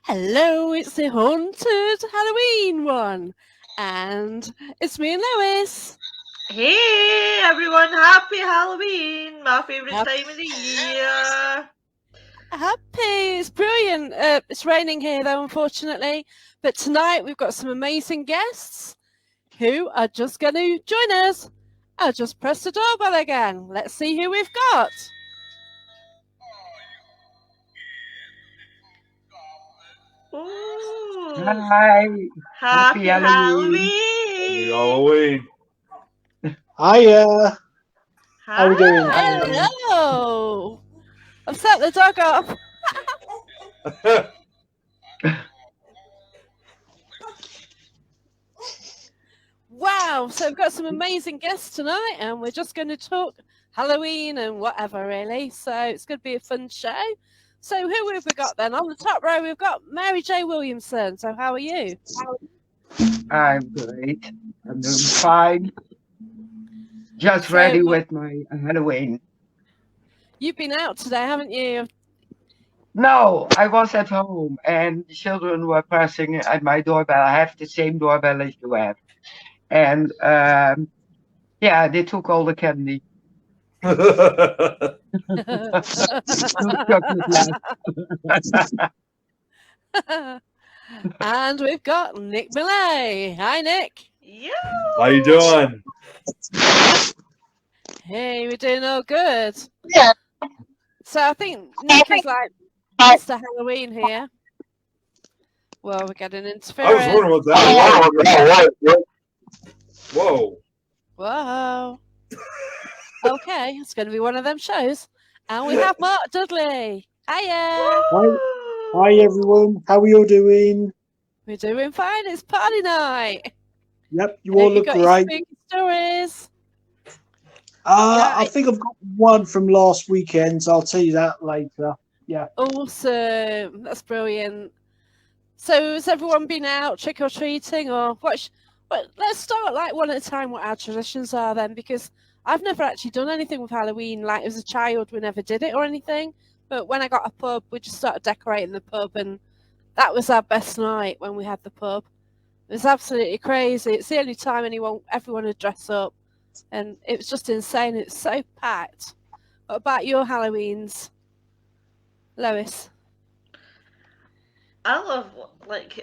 Hello, it's the Haunted Halloween one. And it's me and Lois. Hey everyone, happy Halloween! My favourite time of the year. Happy. It's brilliant. It's raining here though, unfortunately. But tonight we've got some amazing guests who are just going to join us. I'll just press the doorbell again. Let's see who we've got. Ooh, Hi. happy Halloween. Halloween! Halloween. Hiya. How we doing? Hello. I've set the dog off. Wow, so we've got some amazing guests tonight, and we're just going to talk Halloween and whatever, really. So it's going to be a fun show. So who have we got then? On the top row, we've got Mary J. Williamson. So how are you? I'm great. I'm doing fine. Just ready with my Halloween. You've been out today, haven't you? No, I was at home and the children were pressing at my doorbell. I have the same doorbell as you have. And yeah, they took all the candy. And we've got Nick Millay. Hi, Nick. Yo! How you doing? Hey, we're doing all good. Yeah. So I think Nick is like Mr. Halloween here. Well, we're getting interference. I was wondering what that was. Whoa. Whoa. Okay, it's going to be one of them shows. And we have Mark Dudley. Hiya. Hi everyone, how are you all doing? We're doing fine. It's party night. Yep, you all look great. Spooky stories. I think I've got one from last weekend, so I'll tell you that later. Yeah. Awesome. That's brilliant. So has everyone been out trick-or-treating or what? Let's start like one at a time what our traditions are then, because I've never actually done anything with Halloween. Like as a child, we never did it or anything. But when I got a pub, we just started decorating the pub, and that was our best night when we had the pub. It was absolutely crazy. It's the only time everyone would dress up, and it was just insane. It's so packed. What about your Halloweens, Lois? I love,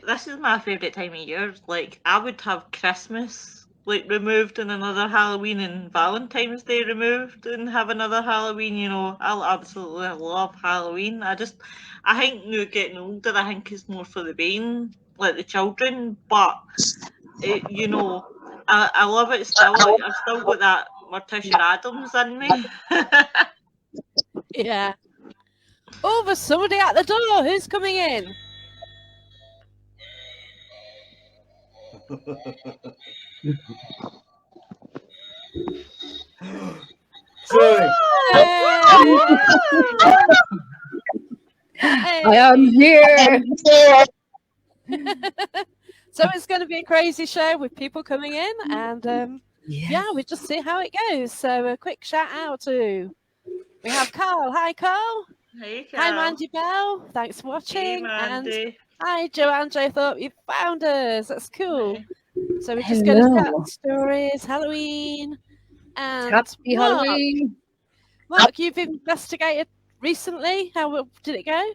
this is my favourite time of year. Like, I would have Christmas, removed and another Halloween and Valentine's Day removed and have another Halloween, I absolutely love Halloween. I think now getting older, I think it's more for the vain, like the children, but, I love it still. Like, I've still got that Morticia Adams in me. Yeah. Oh, there's somebody at the door. Who's coming in? I am here. So it's going to be a crazy show with people coming in, and yeah, we just see how it goes. So a quick shout out to we have Carl. Hi, Carl. Hey, Carl. Hi, Mandy Bell. Thanks for watching. Hey, Mandy. And hi, Joanne. I thought you found us. That's cool. So we're just going to start stories, Halloween, and Happy Halloween. Mark, you've investigated recently. How did it go?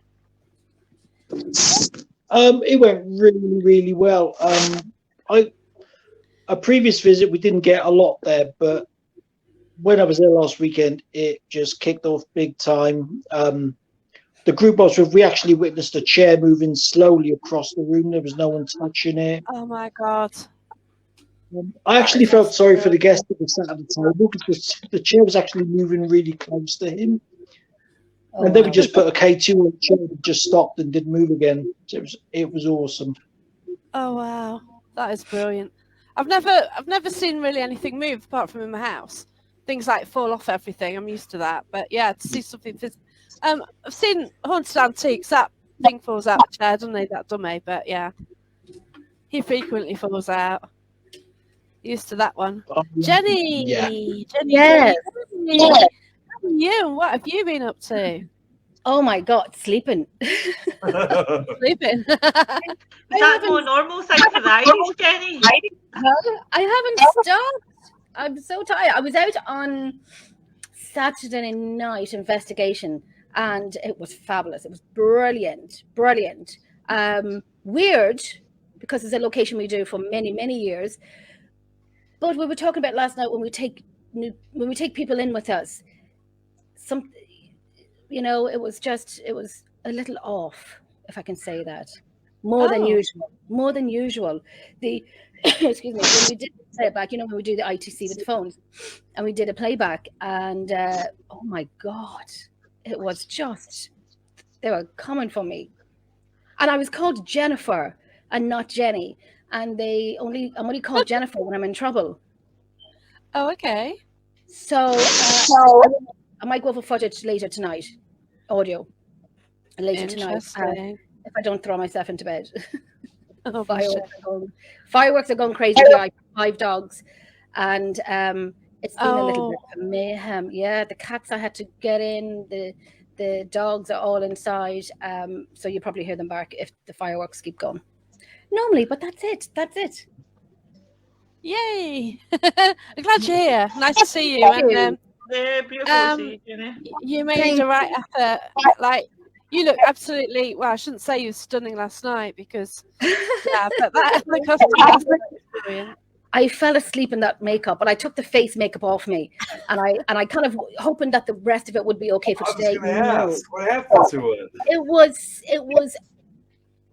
It went really, really well. A previous visit we didn't get a lot there, but when I was there last weekend, it just kicked off big time. The group I was with, we actually witnessed a chair moving slowly across the room. There was no one touching it. Oh my God. I actually felt sorry for the guest that was sat at the table because the chair was actually moving really close to him. And then we just put a K2 on the chair that just stopped and didn't move again. So it was awesome. Oh wow, that is brilliant. I've never seen really anything move apart from in my house. Things like fall off everything. I'm used to that. But yeah, to see something I've seen Haunted Antiques, that thing falls out of the chair, doesn't he, that dummy? But yeah. He frequently falls out. Used to that one. Jenny! Yeah. Jenny! Yes. Jenny. How are you and what have you been up to? Oh my God, sleeping. Sleeping. Is that more normal thing for the Irish, Jenny? I haven't stopped. I'm so tired. I was out on Saturday night investigation, and it was fabulous. It was brilliant, brilliant. Weird because it's a location we do for many, many years. But we were talking about last night when we take people in with us. Some, it was a little off, if I can say that. More than usual. The excuse me, when we did the playback, when we do the ITC with the phones, and we did a playback, and oh my God, it was just, they were coming for me. And I was called Jennifer and not Jenny. And I'm only called Jennifer when I'm in trouble. Oh, okay. So I might go for footage later tonight, audio later tonight, if I don't throw myself into bed. Oh, fireworks are going crazy. I have 5 dogs, and it's been a little bit of mayhem. Yeah, the cats I had to get in. The dogs are all inside. So you probably hear them bark if the fireworks keep going. Normally, but that's it. Yay! I'm glad you're here. Nice to see you. And yeah, beautiful to see you, Jenny. You made the right effort. Like, you look absolutely, well, I shouldn't say you were stunning last night because, yeah, but the costume was brilliant. I fell asleep in that makeup, but I took the face makeup off me, and I kind of hoping that the rest of it would be okay for today. Ask, what happened to it? It was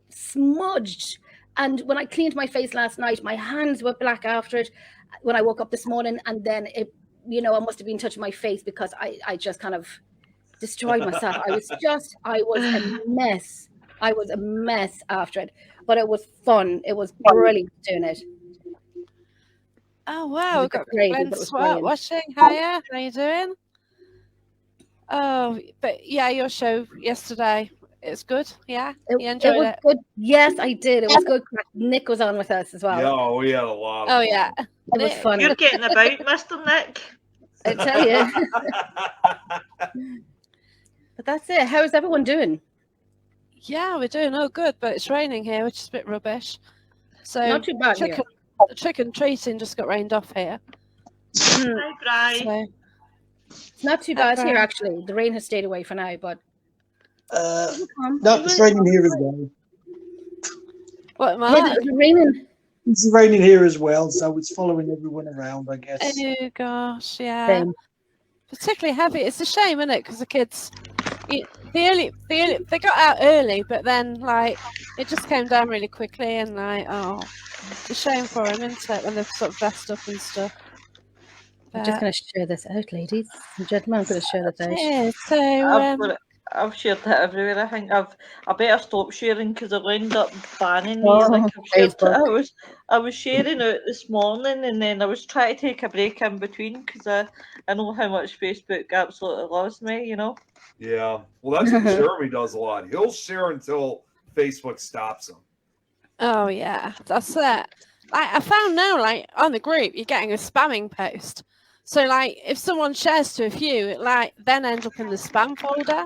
smudged, and when I cleaned my face last night, my hands were black after it. When I woke up this morning, and then it, I must have been touching my face because I just kind of destroyed myself. I was a mess. I was a mess after it, but it was fun. It was brilliant doing it. Oh wow, we've got Glenn Swart watching. Hiya, how you doing? Oh, but yeah, your show yesterday, it's good. Yeah, you enjoyed it? Good. Yes, I did. It was good. Nick was on with us as well. Yeah, we had a lot. Oh yeah, it was fun. You're getting about, Mr. Nick. I tell you. But that's it. How's everyone doing? Yeah, we're doing all good, but it's raining here, which is a bit rubbish. So not too bad here. Trick and treating just got rained off here. Hi, it's not too bad here, actually. The rain has stayed away for now, but no, it's raining here as well. What, Mark? Yeah, it's raining. It's raining here as well, so it's following everyone around, I guess. Oh gosh, yeah. Same. Particularly heavy. It's a shame, isn't it? Because the kids, they got out early, but then like it just came down really quickly, and like it's a shame for them, isn't it? When they're sort of dressed up and stuff. I'm just going to share this out, ladies and gentlemen. I'm going to share this out. Yeah, so I've shared it everywhere. I think I better stop sharing because I'll end up banning me. Like I was sharing it this morning, and then I was trying to take a break in between because I know how much Facebook absolutely loves me. Yeah, well, that's what Jeremy does a lot. He'll share until Facebook stops him. Oh yeah, that's it. Like I found now, like on the group, you're getting a spamming post. So like if someone shares to a few, it like then ends up in the spam folder.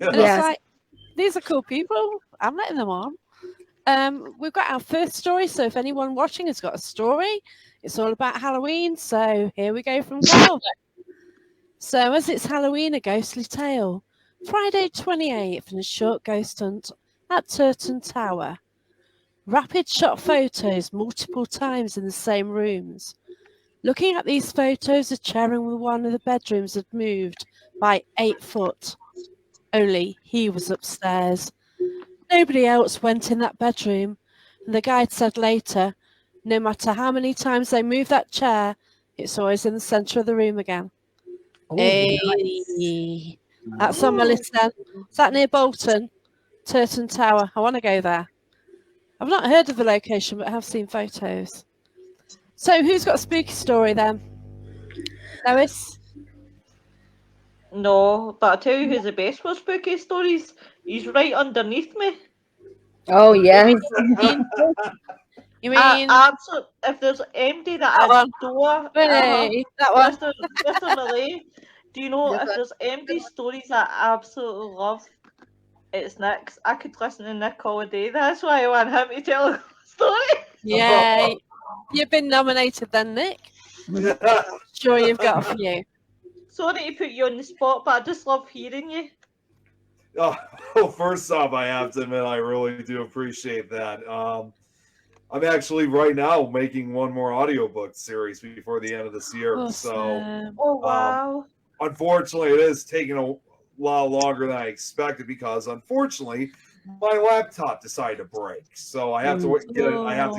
And it's like, these are cool people. I'm letting them on. We've got our first story, so if anyone watching has got a story, it's all about Halloween. So here we go from Galway. So as it's Halloween, a ghostly tale. Friday 28th and a short ghost hunt at Turton Tower. Rapid shot photos multiple times in the same rooms. Looking at these photos, a chair in one of the bedrooms had moved by 8 foot. Only he was upstairs. Nobody else went in that bedroom. And the guide said later, no matter how many times they move that chair, it's always in the centre of the room again. Oh, hey, nice. That's on my list then. Is that near Bolton? Turton Tower. I want to go there. I've not heard of the location, but I have seen photos. So who's got a spooky story then? Lois? No, but I'll tell you who's the best for spooky stories. He's right underneath me. Oh, yeah. You mean? Absolutely. If there's anybody that has door, Hey, that one. Mr. Malay, Do you know Yes, if there's empty stories I absolutely love? It's Nick's. I could listen to Nick all day. That's why I want him to tell a story. Yeah, you've been nominated then, Nick. Sure, you've got a few. Sorry to put you on the spot, but I just love hearing you. Oh, first off, I have to admit I really do appreciate that. I'm actually right now making one more audiobook series before the end of this year. So Awesome. Oh wow. unfortunately, it is taking a lot longer than I expected because unfortunately my laptop decided to break. So I have to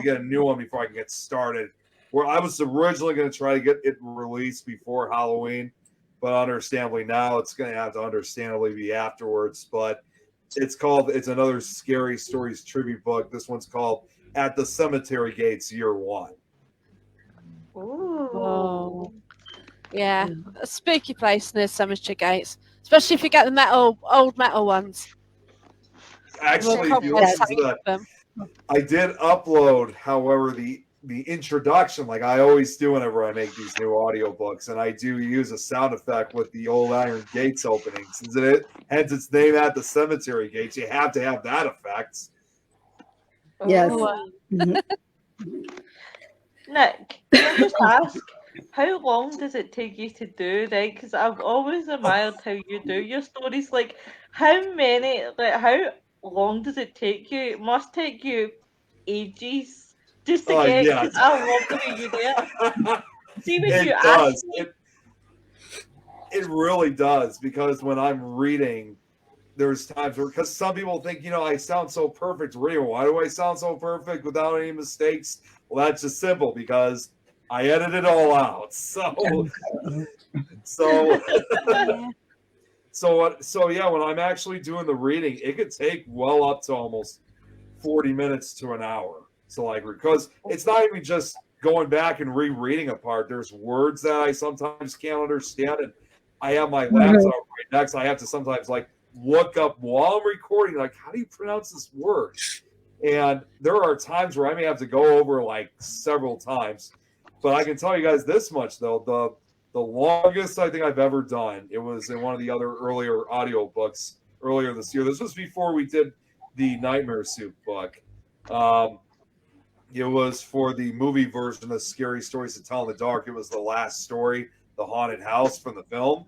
get a new one before I can get started. Where I was originally going to try to get it released before Halloween, but understandably now it's going to have to understandably be afterwards. But it's another Scary Stories tribute book. This one's called At the Cemetery Gates Year 1. Ooh. Oh. Yeah, a spooky place near Cemetery Gates, especially if you get the old metal ones. Actually, Well, if you probably listen to take that, them. I did upload, however, the introduction, like I always do whenever I make these new audiobooks, and I do use a sound effect with the old iron gates opening. Hence its name At the Cemetery Gates. You have to have that effect. Yes. Oh. Mhm. Nick, can I just ask, how long does it take you to do, right? Because I've always admired how you do your stories. Like, how long does it take you? It must take you ages just to get, Yeah. because I love the way you do it. See, when you It ask does. me, It really does, because when I'm reading, there's times where, because some people think, I sound so perfect reading. Why do I sound so perfect without any mistakes? Well, that's just simple, because I edit it all out. So yeah, when I'm actually doing the reading, it could take well up to almost 40 minutes to an hour. So because it's not even just going back and rereading a part. There's words that I sometimes can't understand, and I have my laptop right next. I have to sometimes look up while I'm recording, how do you pronounce this word? And there are times where I may have to go over several times. But I can tell you guys this much though, the longest I think I've ever done, it was in one of the other earlier audiobooks earlier this year. This was before we did the Nightmare Soup book. It was for the movie version of Scary Stories to Tell in the Dark. It was the last story, the haunted house from the film.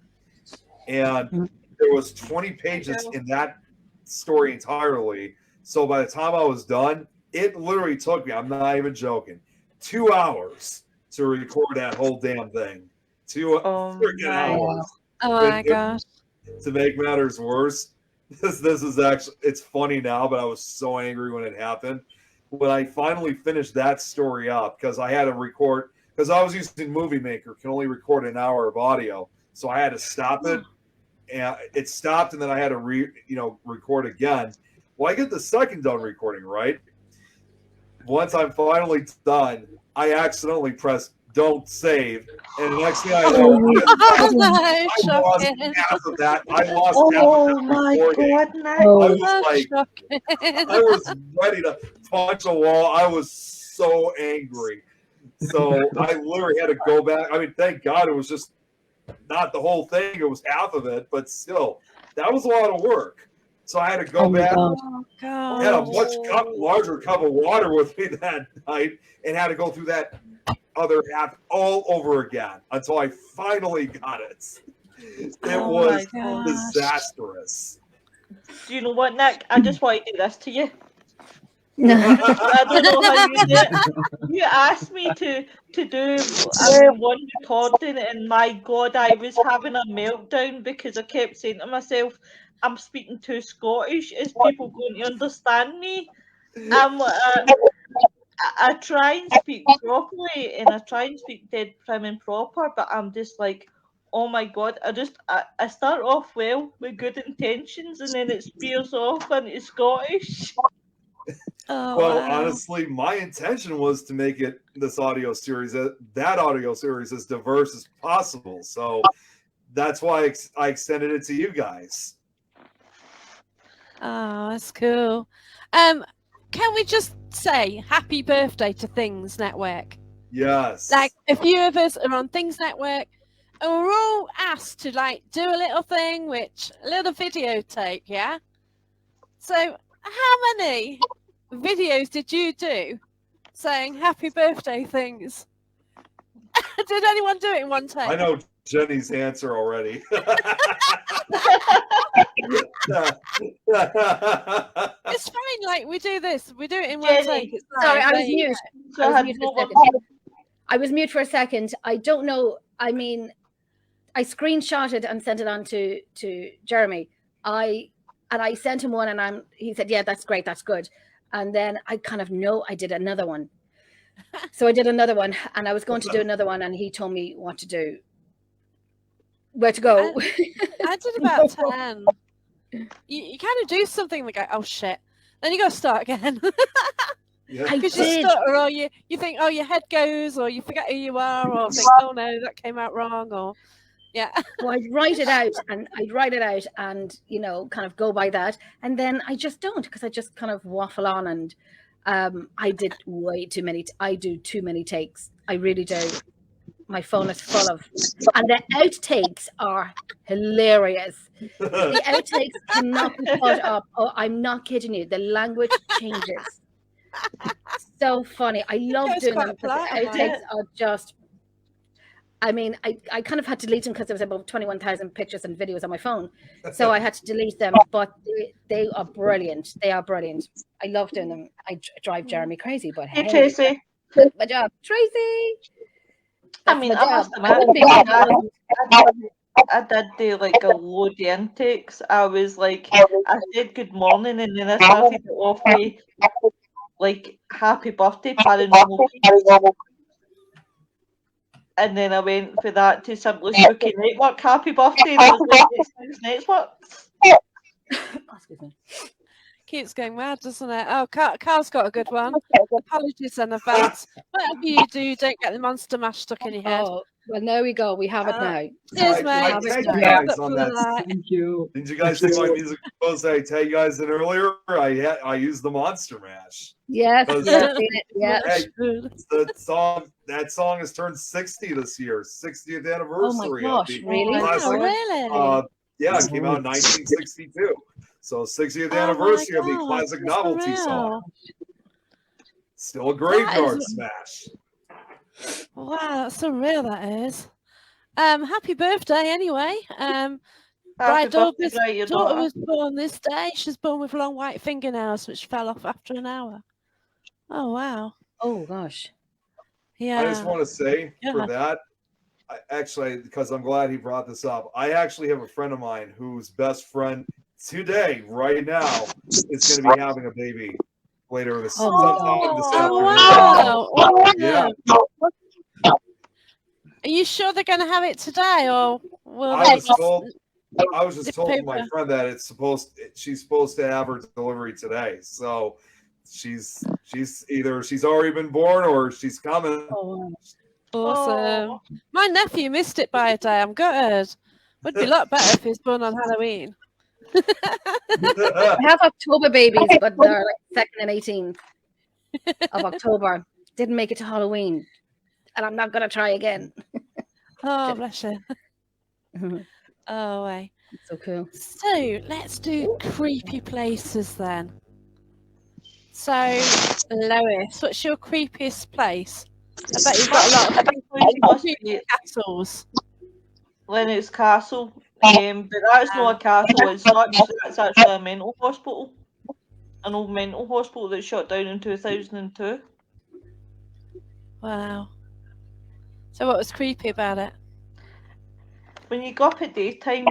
And there was 20 pages in that story entirely. So by the time I was done, it literally took me, I'm not even joking, 2 hours to record that whole damn thing. 2 freaking hours. Oh my gosh. To make matters worse, this is actually, it's funny now, but I was so angry when it happened. When I finally finished that story up, because I had to record, because I was using Movie Maker, can only record an hour of audio. So I had to stop it, and it stopped, and then I had to record again. Well, I get the second done recording, right? Once I'm finally done, I accidentally pressed don't save. And the next thing I know, I lost half of that. I lost half of that my recording. God, Nick. I was ready to punch a wall. I was so angry. So I literally had to go back. I mean, thank God it was just not the whole thing. It was half of it, but still, that was a lot of work. So I had to go back. I had a much larger cup of water with me that night and had to go through that other half all over again until I finally got it. It was disastrous. Do you know what, Nick? I just want to do this to you. I don't know how you do it. You asked me to do one recording, and my God, I was having a meltdown because I kept saying to myself, I'm speaking too Scottish. Is people going to understand me? I try and speak properly, and I try and speak dead prim and proper, but I'm just like, oh my God, I start off well with good intentions, and then it spears off into Scottish. Honestly, my intention was to make that audio series as diverse as possible. So that's why I extended it to you guys. Oh, that's cool. Can we just say happy birthday to Things Network? Yes. A few of us are on Things Network, and we're all asked to like do a little thing, a little videotape, yeah? So how many videos did you do saying happy birthday things? Did anyone do it in one take? I know Jenny's answer already. It's fine, like we do this. We do it in one Jenny, take. It's Sorry, fine. I was mute. So I was had mute no for a one- second. I was mute for a second. I don't know. I mean, I screenshotted and sent it on to Jeremy. I sent him one, and he said, "Yeah, that's great, that's good." And then I kind of know I did another one. So I did another one, and I was going to do another one, and he told me what to do, where to go. I did about 10. You kind of do something and go, oh shit. Then you got to start again. Yeah. I Because you did. stutter, or you think, oh, your head goes, or you forget who you are, or think, oh no, that came out wrong, or yeah. Well, I'd write it out, and you know, kind of go by that, and then I just don't, because I just kind of waffle on, and I did way too many. I do too many takes. I really do. My phone is full of, and the outtakes are hilarious. The outtakes cannot be put up. Oh, I'm not kidding you. The language changes. So funny. I love Goes doing quite them because the polite, outtakes are just. I mean, I kind of had to delete them because there was about 21,000 pictures and videos on my phone, so I had to delete them. But they are brilliant. They are brilliant. I love doing them. I drive Jeremy crazy, but Hey, hey, Tracy. that's my job, Tracy. I That's mean, my I job. must I wouldn't be admit, me. I did do like a load of intakes. I was like, I said good morning, and then I started it off with like happy birthday, Paranormal. And then I went for that to Simply Spooky Network, happy birthday, and I was like, it's Networks. Excuse me. Keeps going mad, doesn't it? Oh, Carl's got a good one. Apologies in advance. Whatever you do, don't get the monster mash stuck in your head. Oh, well, there we go. We have it now. Cheers, I mate. tagged Yeah. you guys Up on for the that. light. Thank you. Didn't you guys see my music post I tagged you guys in earlier? I used the Monster Mash. Yes, Because yes, yeah. hey, that song has turned 60 this year, 60th Oh anniversary. my gosh, of the really? Oh, classic. really? Yeah, it came out in 1962. So 60th Oh my anniversary of the God, classic that's novelty unreal. song. Still a graveyard is- smash. Wow, that's so real, that is. Happy birthday, anyway. Happy Bride birthday, Bright, your daughter daughter. was born this day. She's born with long white fingernails, which fell off after an hour. Oh, wow. Oh gosh. Yeah. I just want to say for Yeah. that, because I'm glad he brought this up. I actually have a friend of mine whose best friend today, right now, is going to be having a baby later this sometime this Oh, afternoon. wow. Yeah, Are you sure they're going to have it today, or will I they was just... told from paper. my friend that she's supposed to have her delivery today. So she's already been born or she's coming. Oh, Awesome. My nephew missed it by a day. I'm gutted. Would be a lot better if he was born on Halloween. I have October babies, but they're like 2nd and 18th of October. Didn't make it to Halloween, and I'm not gonna try again. Oh, bless you. Oh, way. So cool. So let's do creepy places then. So, Lois, what's your creepiest place? I bet you've got a lot of creepy castles. Lennox Castle, but that's not a castle as such. That's actually a mental hospital, an old mental hospital that shut down in 2002. Wow. So what was creepy about it? When you go up at daytime,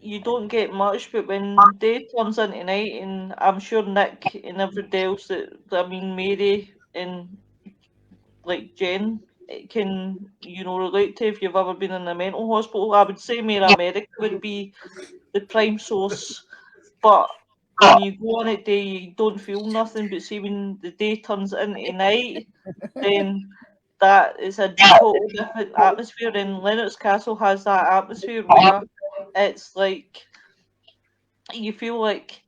you don't get much, but when day turns into night, and I'm sure Nick and everybody else Mary and like Jen can relate to if you've ever been in a mental hospital. I would say Mare America would be the prime source, but when you go on at day you don't feel nothing, but see when the day turns into night, then that is a totally different atmosphere, and Lennox Castle has that atmosphere where it's like you feel like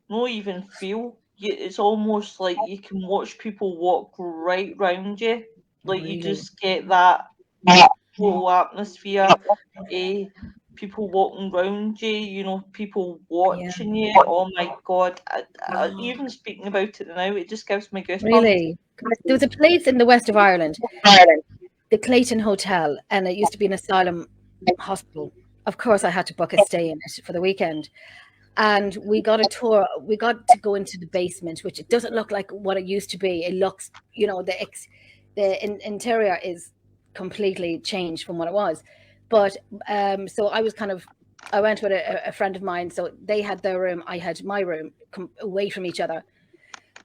it's almost like you can watch people walk right round you, like you Really? just get that total atmosphere. People walking around you, people watching you. Oh my God. Even speaking about it now, it just gives me goosebumps. Really? There was a place in the west of Ireland, the Clayton Hotel, and it used to be an asylum hospital. Of course, I had to book a stay in it for the weekend. And we got a tour. We got to go into the basement, which it doesn't look like what it used to be. It looks, interior is completely changed from what it was. But so I went with a friend of mine. So they had their room, I had my room, away from each other.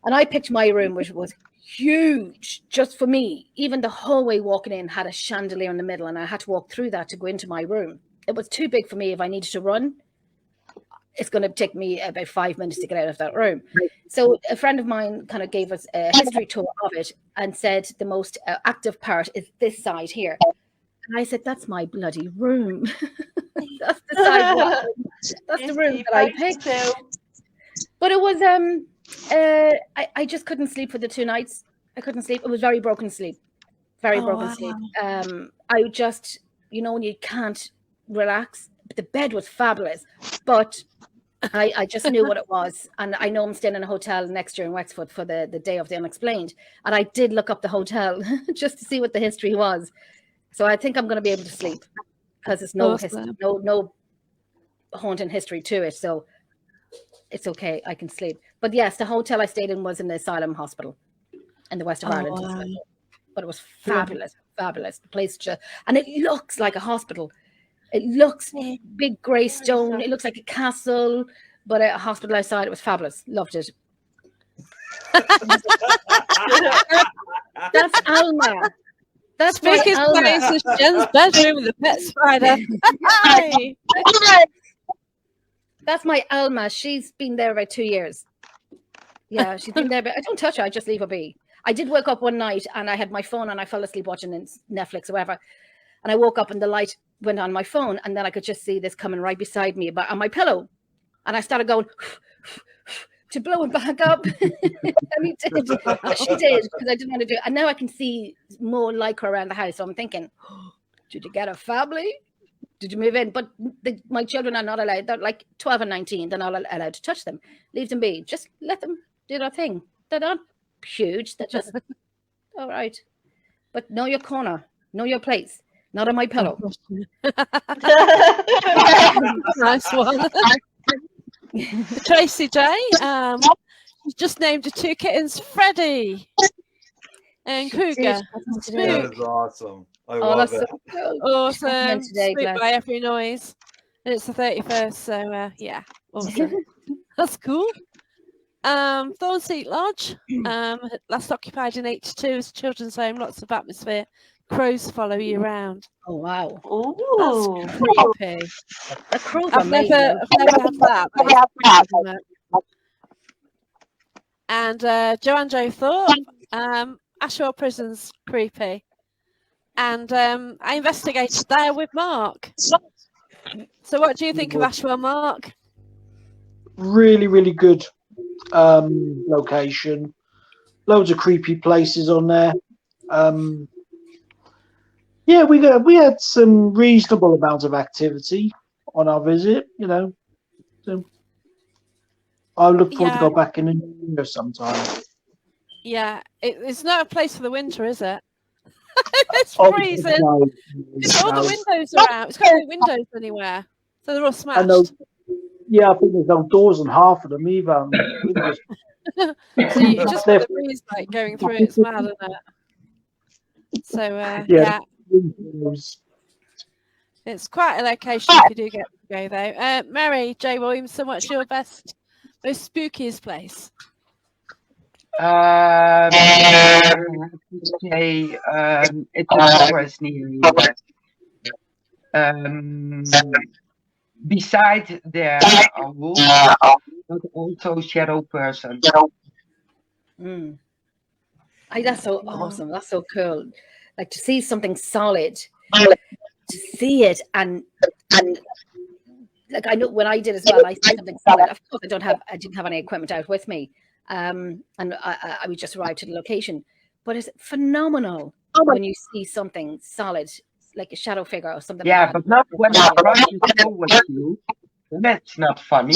And I picked my room, which was huge just for me. Even the hallway walking in had a chandelier in the middle, and I had to walk through that to go into my room. It was too big for me if I needed to run. It's going to take me about 5 minutes to get out of that room. So a friend of mine kind of gave us a history tour of it and said the most active part is this side here. And I said, that's my bloody room. That's the side. That's the room that I picked. But it was, I just couldn't sleep for the 2 nights. I couldn't sleep. It was very broken sleep. Very broken sleep. I just, when you can't relax. The bed was fabulous, but I just knew what it was. And I know I'm staying in a hotel next year in Wexford for the Day of the Unexplained. And I did look up the hotel just to see what the history was. So I think I'm going to be able to sleep because there's no history, no haunting history to it. So it's okay. I can sleep. But yes, the hotel I stayed in was in the asylum hospital in the west of Ireland. Wow. But it was fabulous, fabulous. The place and it looks like a hospital. It looks big grey stone. It looks like a castle, but a hospital outside. It was fabulous. Loved it. That's Alma. That's Speaking of places, Jen's bedroom with a pet spider. Hi. That's my Alma. She's been there about 2 years. Yeah, she's been there, but I don't touch her. I just leave her be. I did wake up one night and I had my phone and I fell asleep watching Netflix or whatever. And I woke up and the light went on my phone and then I could just see this coming right beside me on my pillow. And I started going to blow it back up. And he did. She did, because I didn't want to do it. And now I can see more like her around the house. So I'm thinking, did you get a family? Did you move in? But my children are not allowed. They're like 12 and 19. They're not allowed to touch them. Leave them be. Just let them do their thing. They're not huge. They're just all right. But know your corner. Know your place. Not on my pillow. Nice one. Tracy J. Just named the 2 kittens Freddie and Cougar. That is awesome. I love it. So cool. Awesome. Spooked by every noise. And it's the 31st, so yeah, awesome. That's cool. Thornseat Lodge, last occupied in 82 as a children's home, lots of atmosphere. Crows follow you around. Oh wow! Oh, that's creepy. The crows I've never had that. And Joanne Jo Thorpe, Ashwell Prison's creepy. And I investigated there with Mark. So what do you think of Ashwell, Mark? Really, really good location. Loads of creepy places on there. Yeah, we had some reasonable amount of activity on our visit, So I look forward to go back in the new year sometime. Yeah, it's not a place for the winter, is it? It's freezing. No. All the windows are out. It's got no windows anywhere, so they're all smashed. I think there's no doors on half of them either. So you just got the breeze going through. It's mad, isn't it? So yeah. It's quite a location if you do get to go though. Mary J. Williamson, what's your most spookiest place? It's a forest near here. Beside there are wolves, but also shadow person. That's so awesome. That's so cool. Like to see something solid, to see it and like I know when I did as well, I see something solid. Of course, I didn't have any equipment out with me, and I would just arrive to the location. But it's phenomenal when you see something solid like a shadow figure or something. Yeah, like but that. not when it crosses towards you. That's not funny.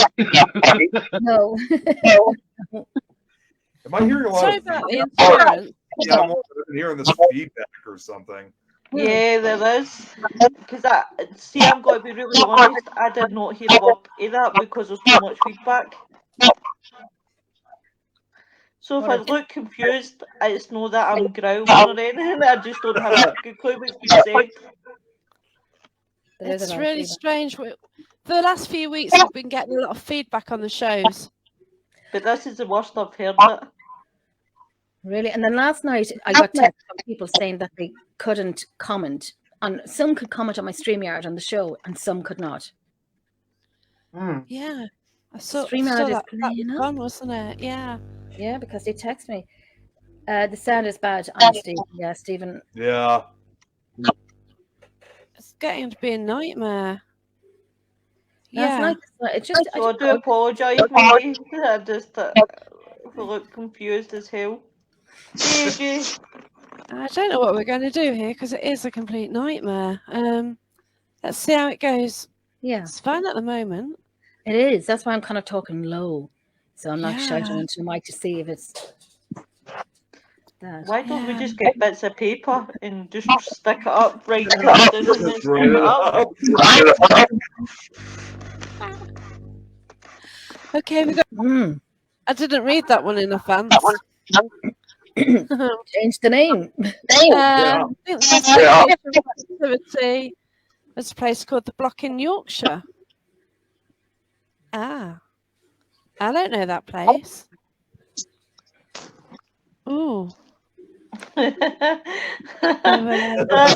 No. Am I hearing a lot Sorry of about the feedback? interference. Yeah, I'm hearing this feedback or something. Yeah, there is. Because I'm going to be really honest, I did not hear a word of that because there's too much feedback. So if I look confused, it's not that I'm growling or anything, I just don't have a good clue what's been said. There is a It's lot of really feedback. strange. For the last few weeks, we've been getting a lot of feedback on the shows. But this is the worst I've heard it. Really? And then last night I got text from people saying that they couldn't comment on, some could comment on my StreamYard on the show and some could not. Yeah, I saw StreamYard is that. That playing was up. fun, wasn't it? Yeah. Yeah, because they text me. The sound is bad, honestly. Yeah, Stephen. Yeah. It's getting to be a nightmare. Last Yeah. night, it's just. So I do apologise, maybe. I just look confused as hell. AJ. I don't know what we're going to do here because it is a complete nightmare. Let's see how it goes. Yeah. It's fine at the moment. It is. That's why I'm kind of talking low. So I'm not shouting Yeah. into the mic to see if it's that. Why don't we Yeah. just get bits of paper and just stick it up right to it and then Just stick write it it up? up. Okay, we got. I didn't read that one in advance. Change the name. Yeah. I think the best location for activity is a place called the Block in Yorkshire. Ah, I don't know that place. Ooh. That's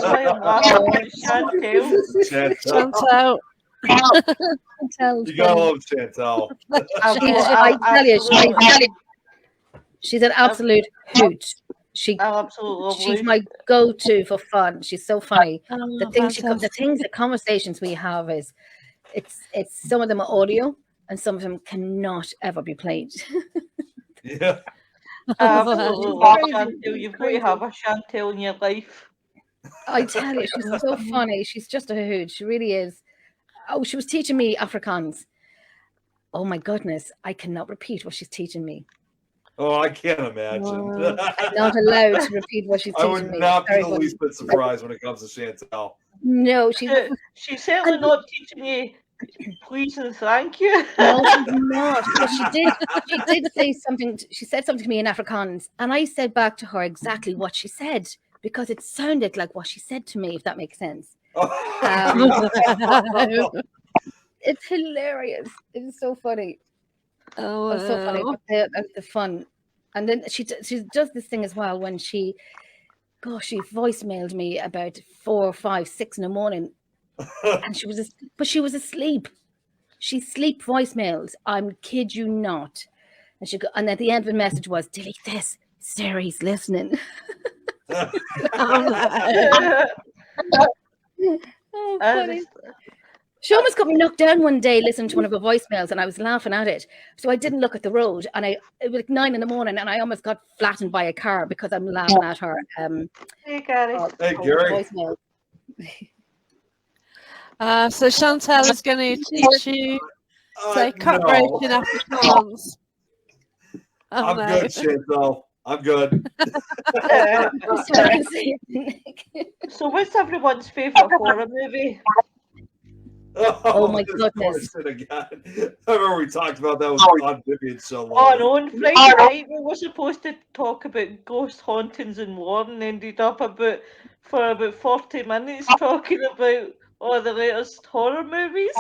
why I'm laughing. Chantal. Chantal. You gotta love Chantal. She's an absolute hoot. Absolutely. She's my go-to for fun. She's so funny. Oh, the conversations we have is, it's some of them are audio and some of them cannot ever be played. Yeah. Absolutely love Chantal. You've got to have a Chantal in your life. I tell you, she's so funny. She's just a hoot. She really is. Oh, she was teaching me Afrikaans. Oh my goodness, I cannot repeat what she's teaching me. Oh, I can't imagine. I'm not allowed to repeat what she's teaching me. I would not be the least bit surprised when it comes to Chantal. No, she's certainly not teaching you please and thank you. No, she's not. But she did say something. She said something to me in Afrikaans, and I said back to her exactly what she said because it sounded like what she said to me, if that makes sense. It's hilarious. It's so funny. Oh, it's so funny. But the fun. And then she does this thing as well when she voicemailed me about 4, 5, 6 in the morning, and she was asleep. She sleep voicemails. I'm kid you not. And at the end of the message was, delete this. Siri's listening. Oh, funny. She almost got me knocked down one day listening to one of her voicemails, and I was laughing at it. So I didn't look at the road, and it was like 9 in the morning, and I almost got flattened by a car because I'm laughing at her. Hey, Gary. Hey, Gary. Voicemail. So Chantal is going to teach you say cockroach in Afrikaans. I'm good, Chantal. I'm good. So what's everyone's favourite horror movie? Oh my goodness. Again. I remember we talked about that on Vivian so long. Oh no, on Friday night we were supposed to talk about ghost hauntings in Warren, ended up for about 40 minutes talking about all the latest horror movies.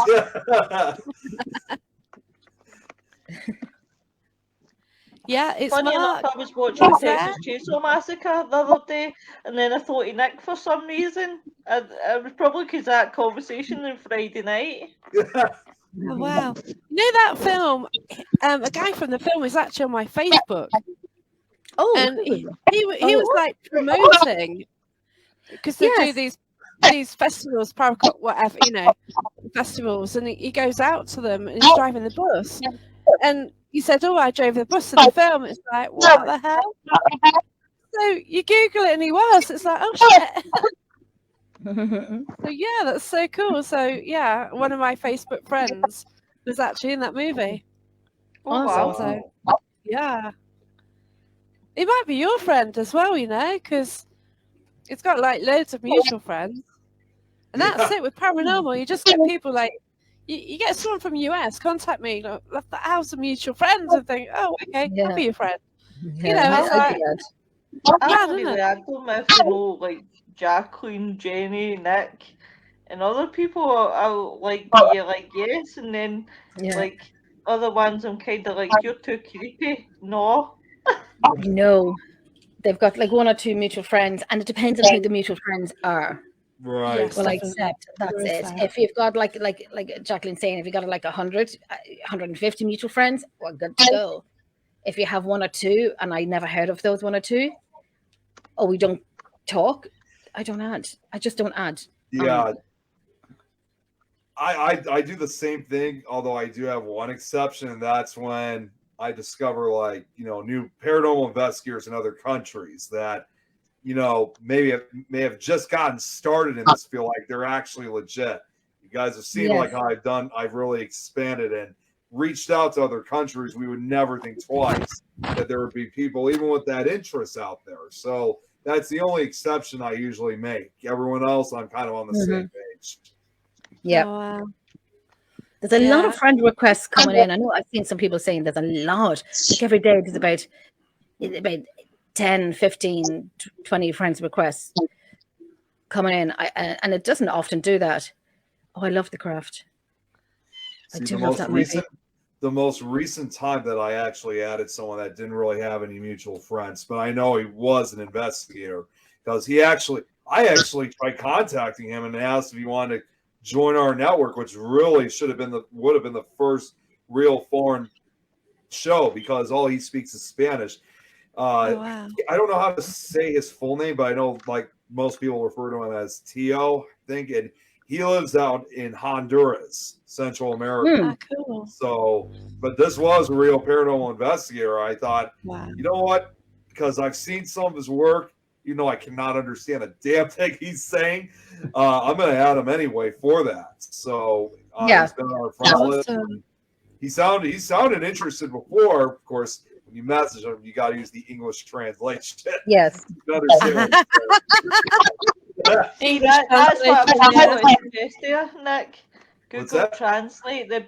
Yeah, it's funny Mark. enough. I was watching Texas Chainsaw Massacre the other day, and then I thought of Nick for some reason. It was probably because that conversation on Friday night. Oh, wow! You know that film? A guy from the film is actually on my Facebook. Oh, and he was like promoting because they do these festivals, whatever, festivals, and he goes out to them and he's driving the bus, and he said, "Oh, I drove the bus to the film." It's like, what the hell? So you Google it, and he was. It's like, oh shit. So yeah, that's so cool. So yeah, one of my Facebook friends was actually in that movie. Oh, Awesome. wow. So yeah, it might be your friend as well, you know, because it's got like loads of mutual friends, and that's it with paranormal. You just get people like you get someone from US contact me, like, I have some mutual friends, and think, oh, okay, Yeah. I'll be your friend. Yeah, You know, it's I like do that. mad, isn't Actually, it? I don't know if you know, like, Jacqueline, Jenny, Nick, and other people are like, you're like, yes, and then, Yeah. like, other ones I'm kind of like, you're too creepy. No. No, they've got like one or two mutual friends, and it depends on who the mutual friends are. Right. Yes. Well, Definitely. except that's There is it. that. If you've got like Jacqueline's saying, if you got like 100, 150 mutual friends, well, good to go. If you have one or two, and I never heard of those one or two, or we don't talk, I don't add. I just don't add. Yeah. I do the same thing, although I do have one exception, and that's when I discover like, new paranormal investigators in other countries that, may have just gotten started in this field, like they're actually legit. You guys have seen like how I've really expanded and reached out to other countries. We would never think twice that there would be people even with that interest out there. So that's the only exception I usually make. Everyone else, I'm kind of on the same page. Yeah. Oh, wow. There's a lot Yeah. of friend requests coming in. I know I've seen some people saying there's a lot. Like every day there's about 10, 15, 20 friends requests coming in. And it doesn't often do that. Oh, I love The Craft. I See, do love that movie. The most recent time that I actually added someone that didn't really have any mutual friends, but I know he was an investigator because I actually tried contacting him and asked if he wanted to join our network, which really would have been the first real foreign show because all he speaks is Spanish. Oh, wow. I don't know how to say his full name, but I know like most people refer to him as Tio, I think, and he lives out in Honduras, Central America. Ah, cool. So, but this was a real paranormal investigator. I thought, Wow. you know what? Because I've seen some of his work, I cannot understand a damn thing he's saying. I'm going to add him anyway for that. So, he's been on our front list. Awesome. He sounded interested before. Of course, when you message him, you got to use the English translation. Yes. You understand See, that's what I'm going to suggest there, Nick. What's Google that? Translate, the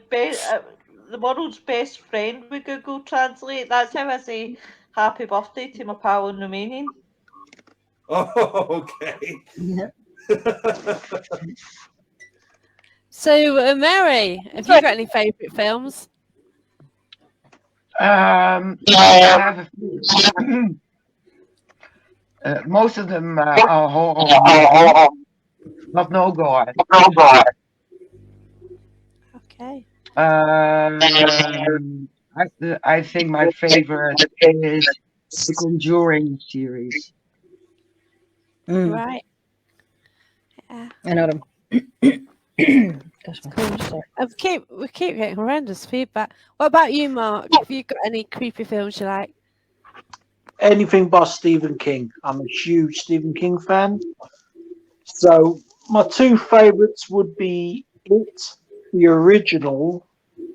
world's best friend with Google Translate. That's how I say happy birthday to my pal in Romanian. Oh, okay. Yeah. So, Mary, have you got any favourite films? I have a few. Most of them are horror, but no gore. Okay. I think my favorite is the Conjuring series. Right. Yeah. I know them. Gosh, Cool. We keep getting horrendous feedback. What about you, Mark? Have you got any creepy films you like? Anything by Stephen King. I'm a huge Stephen King fan. So my two favourites would be It, the original,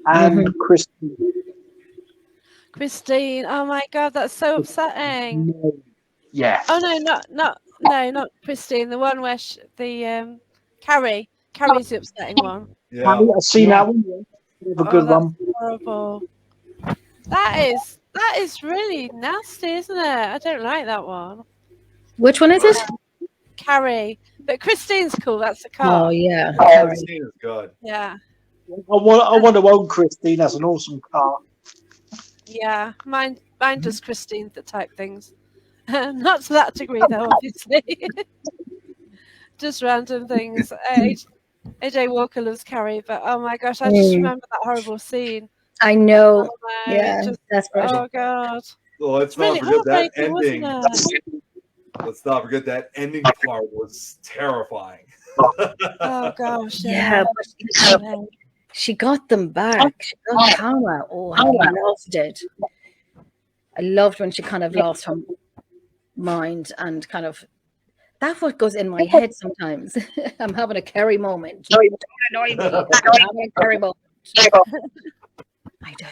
and Christine. Christine. Oh my God, that's so upsetting. Yeah. Oh no, not Christine. The one where Carrie. Carrie's the upsetting one. Yeah. I've seen that one. Yeah. A good one. Horrible. That is really nasty, isn't it? I don't like that one. Which one is it? Carrie. But Christine's cool. That's the Oh, car. yeah. Christine is good. Yeah. I want to own Christine. That's an awesome car. Yeah. Mine does Christine the type things. Not to that degree, though, obviously. Just random things. AJ Walker loves Carrie, but oh my gosh, I just remember that horrible scene. I know. Oh, Yeah, that's right. Oh God. Well, let's not Really forget that heartbreaking, ending. wasn't it? Let's not forget that ending part was terrifying. Oh gosh. Yeah, but she got them back. She got Karma. Oh, I loved it. I loved when she kind of lost her mind and kind of That's what goes in my head sometimes. I'm having a Kerry moment. Don't annoy me. I'm having a Kerry moment. I do.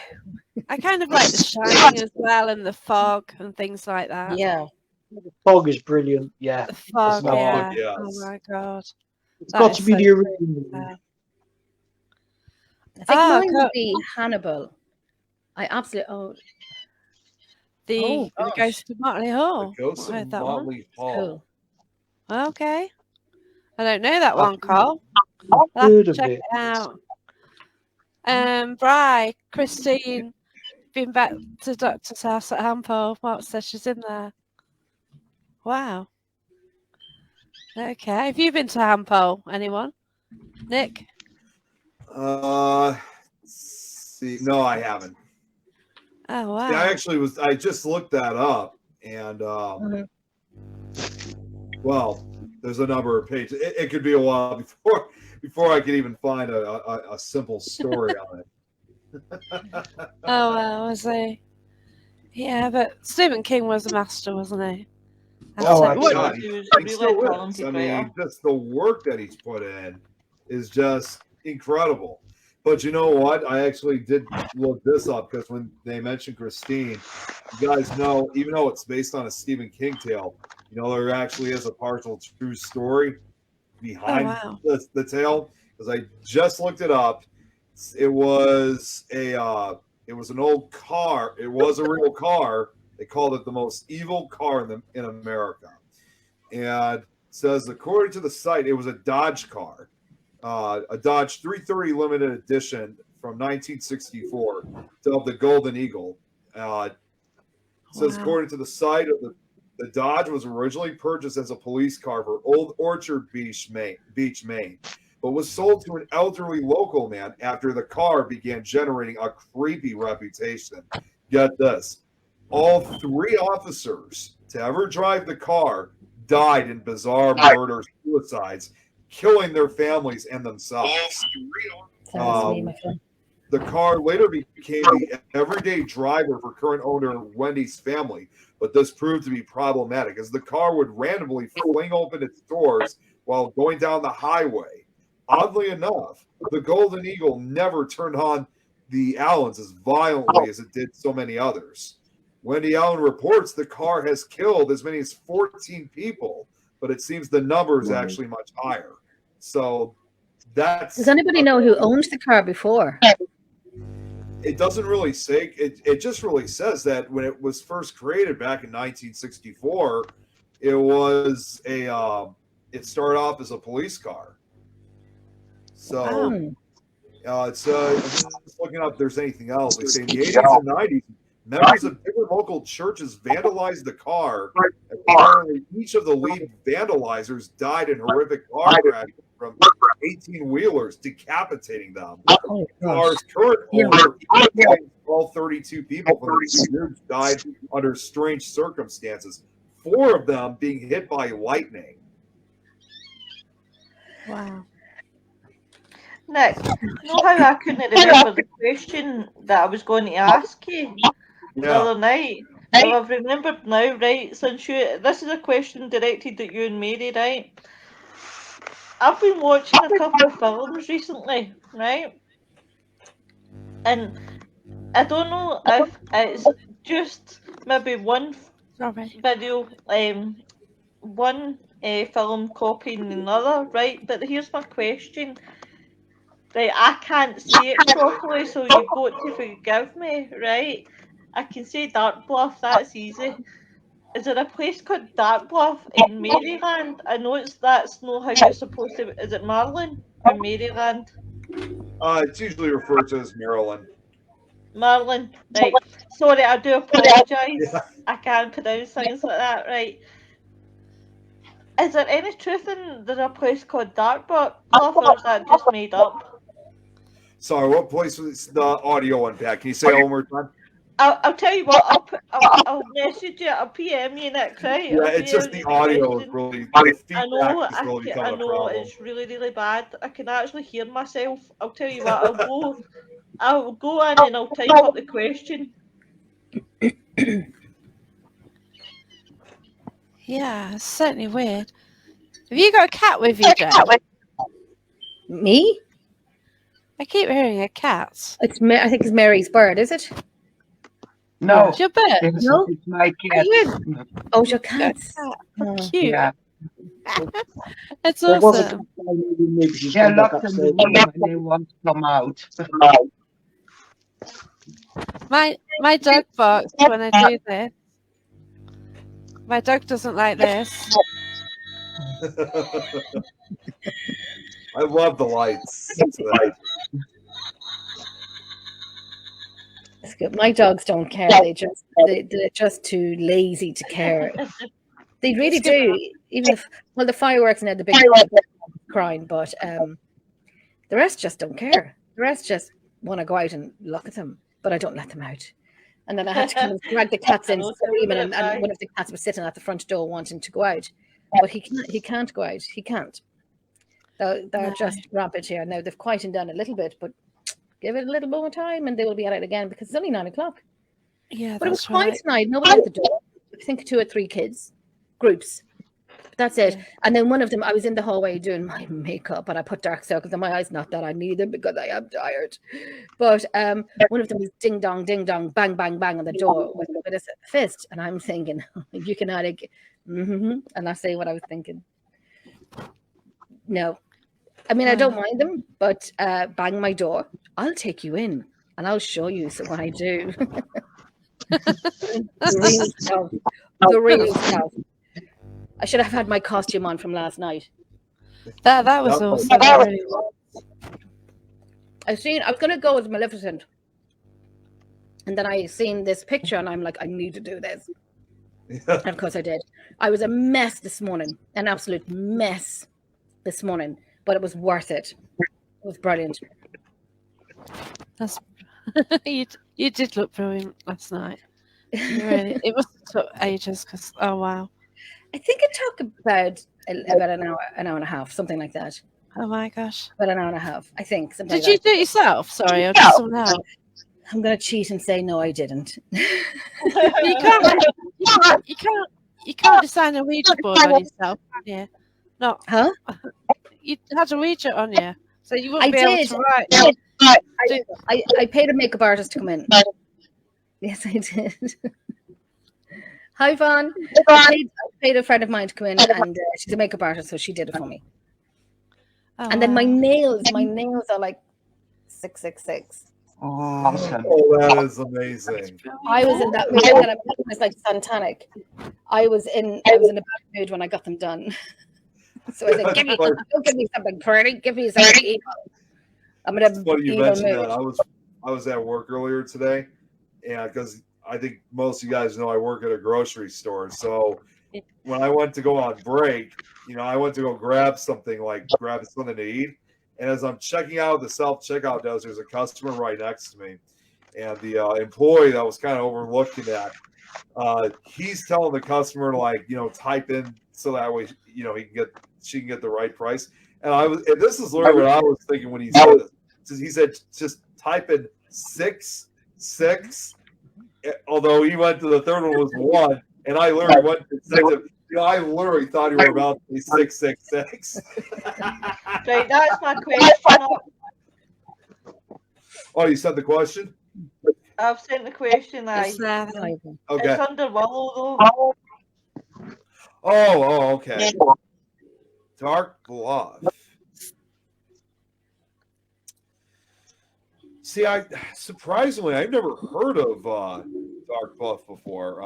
I kind of like The Shining as well, and the fog and things like that. Yeah. The fog is brilliant. Yeah, The fog, Fog, yeah. yes. Oh my god. it's That got is to be so the original. I think Ah, mine would be Hannibal. I absolutely the gosh. Ghost of Motley Hall. The Ghost I of heard that one. Motley Hall. Cool. Okay. I don't know that one, I've Carl. I'll have heard to of check it. it out. Bri, Christine, been back to Doctor's house at Hampole. Mark says she's in there. Wow. Okay. Have you been to Hampole? Anyone? Nick? See, no, I haven't. Oh See, wow. I just looked that up, and well, there's a number of pages. It could be a while before I could even find a simple story on it. Oh wow, was he? Yeah, but Stephen King was a master, wasn't he? Oh, That's it. God. He was He really still is. talented I writer. mean, just the work that he's put in is just incredible. But you know what? I actually did look this up because when they mentioned Christine, you guys know, even though it's based on a Stephen King tale, you know, there actually is a partial true story behind wow. the tale. Because I just looked it up. It was an old car. It was a real car. They called it the most evil car in America. And it says, according to the site, it was a Dodge car, a Dodge 330 limited edition from 1964, dubbed the Golden Eagle. It says, Wow. according to the site, the Dodge was originally purchased as a police car for Old Orchard Beach, Maine, but was sold to an elderly local man after the car began generating a creepy reputation. Get this. All 3 officers to ever drive the car died in bizarre murder suicides, killing their families and themselves. Sounds me, my friend. The car later became the everyday driver for current owner Wendy's family, but this proved to be problematic as the car would randomly fling open its doors while going down the highway. Oddly enough, the Golden Eagle never turned on the Allens as violently as it did so many others. Wendy Allen reports the car has killed as many as 14 people, but it seems the number is actually much higher. So that's. Does anybody know who owned the car before? It doesn't really say. It just really says that when it was first created back in 1964, it was it started off as a police car. So it's I'm just looking up if there's anything else. They say in the 80s and 90s, members of different local churches vandalized the car. And apparently, each of the lead vandalizers died in horrific car crashes from 18-wheelers, decapitating them. Oh, The car's current owner, all 32 people from the groups died under strange circumstances, 4 of them being hit by lightning. Wow. Nick, you know how I couldn't remember the question that I was going to ask you the other night? Well, I've remembered now, right? Since this is a question directed at you and Mary, right? I've been watching a couple of films recently, right? And I don't know if it's just maybe one Sorry. video, one film copying another, right? But here's my question. Right, I can't say it properly, so you've got to forgive me, right? I can say Dark Bluff, that's easy. Is there a place called Dark Bluff in Maryland? I know that's not how you're supposed to. Is it Maryland or Maryland? It's usually referred to as Maryland. Maryland, right. Sorry, I do apologise. Yeah. I can't pronounce things like that, right. Is there any truth in there's a place called Dark Bluff, or is that just made up? Sorry, what place was the audio unpack? Can you say it one more time? I'll tell you what, I'll message you, I'll PM you next, right? Yeah, it's just the audio is really, the feedback is really becoming a problem. It's really, really bad. I can actually hear myself. I'll tell you what, I'll go in and I'll type up the question. Yeah, it's certainly weird. Have you got a cat with you, Joe? Me? I keep hearing a cat. I think it's Mary's bird, is it? No, It's your bird. it's, No? it's my Are cat. you? Oh, your Got a cats. cat. Oh. Cute. Yeah, That's There was a awesome. couple of maybe she's they're gone back locked in the upstairs. room and they want to come out. My dog barks when I do this. My dog doesn't like this. I love the lights. That's good. My dogs don't care. They're just too lazy to care. They really do. Even the fireworks and the big crying, but the rest just don't care. The rest just want to go out and look at them, but I don't let them out. And then I had to come and drag the cats in screaming, and one of the cats was sitting at the front door wanting to go out, but he can't go out. He can't. They're just rampant here now. They've quietened down a little bit, but give it a little more time, and they will be at it again because it's only 9 o'clock. Yeah, But it was that's quiet right. tonight. Nobody at the door. I think 2 or 3 kids, groups. That's it. Yeah. And then one of them, I was in the hallway doing my makeup, and I put dark circles in my eyes. Not that I need them because I am tired. But one of them was ding dong, bang, bang, bang on the door with a fist, and I'm thinking, you can add it, and I say what I was thinking. No, I mean I don't mind them, but bang my door. I'll take you in, and I'll show you what I do. The real stuff. The real stuff. I should have had my costume on from last night. That was Yep. awesome. It really was. I was gonna go as Maleficent, and then I seen this picture, and I'm like, I need to do this. And of course I did. I was a mess this morning, an absolute mess this morning, but it was worth it. It was brilliant. That's you did look brilliant last night. Really, it must have took ages because wow. I think it took about an hour and a half, something like that. Oh my gosh. About an hour and a half, I think. Something Did like you that. do it yourself? Sorry, or did someone else? I'm gonna cheat and say no, I didn't. You can't. You can't design a Ouija board on yourself, can you? No. Huh? You had a Ouija on you, so you wouldn't I be able did. to write. I paid a makeup artist to come in. Yes, I did. Hi, Vaughn. I paid a friend of mine to come in, and she's a makeup artist, so she did it for me. Oh, And then my wow. nails are like 666. Awesome. Oh, that is amazing. I was in that mood, and it was like satanic. I was in a bad mood when I got them done. So I said, don't give me something pretty, give me something evil. I'm in a It's funny you evil mentioned mood. that. I was at work earlier today, and because I think most of you guys know I work at a grocery store. So when I went to go on break, I went to go grab something to eat. And as I'm checking out the self-checkout desk, there's a customer right next to me. And the employee that was kind of overlooking that, he's telling the customer to type in so that way, she can get the right price. And this is literally what I was thinking when he said this. He said, just type in 6, although he went to the third one was 1, and I literally went to 6. I literally thought you were about to be 666. Right, that's my question. Oh, you said the question? I've sent the question. It's there. Okay. It's under Willow though. Oh, okay. Dark Bluff. See, surprisingly, I've never heard of Dark Bluff before.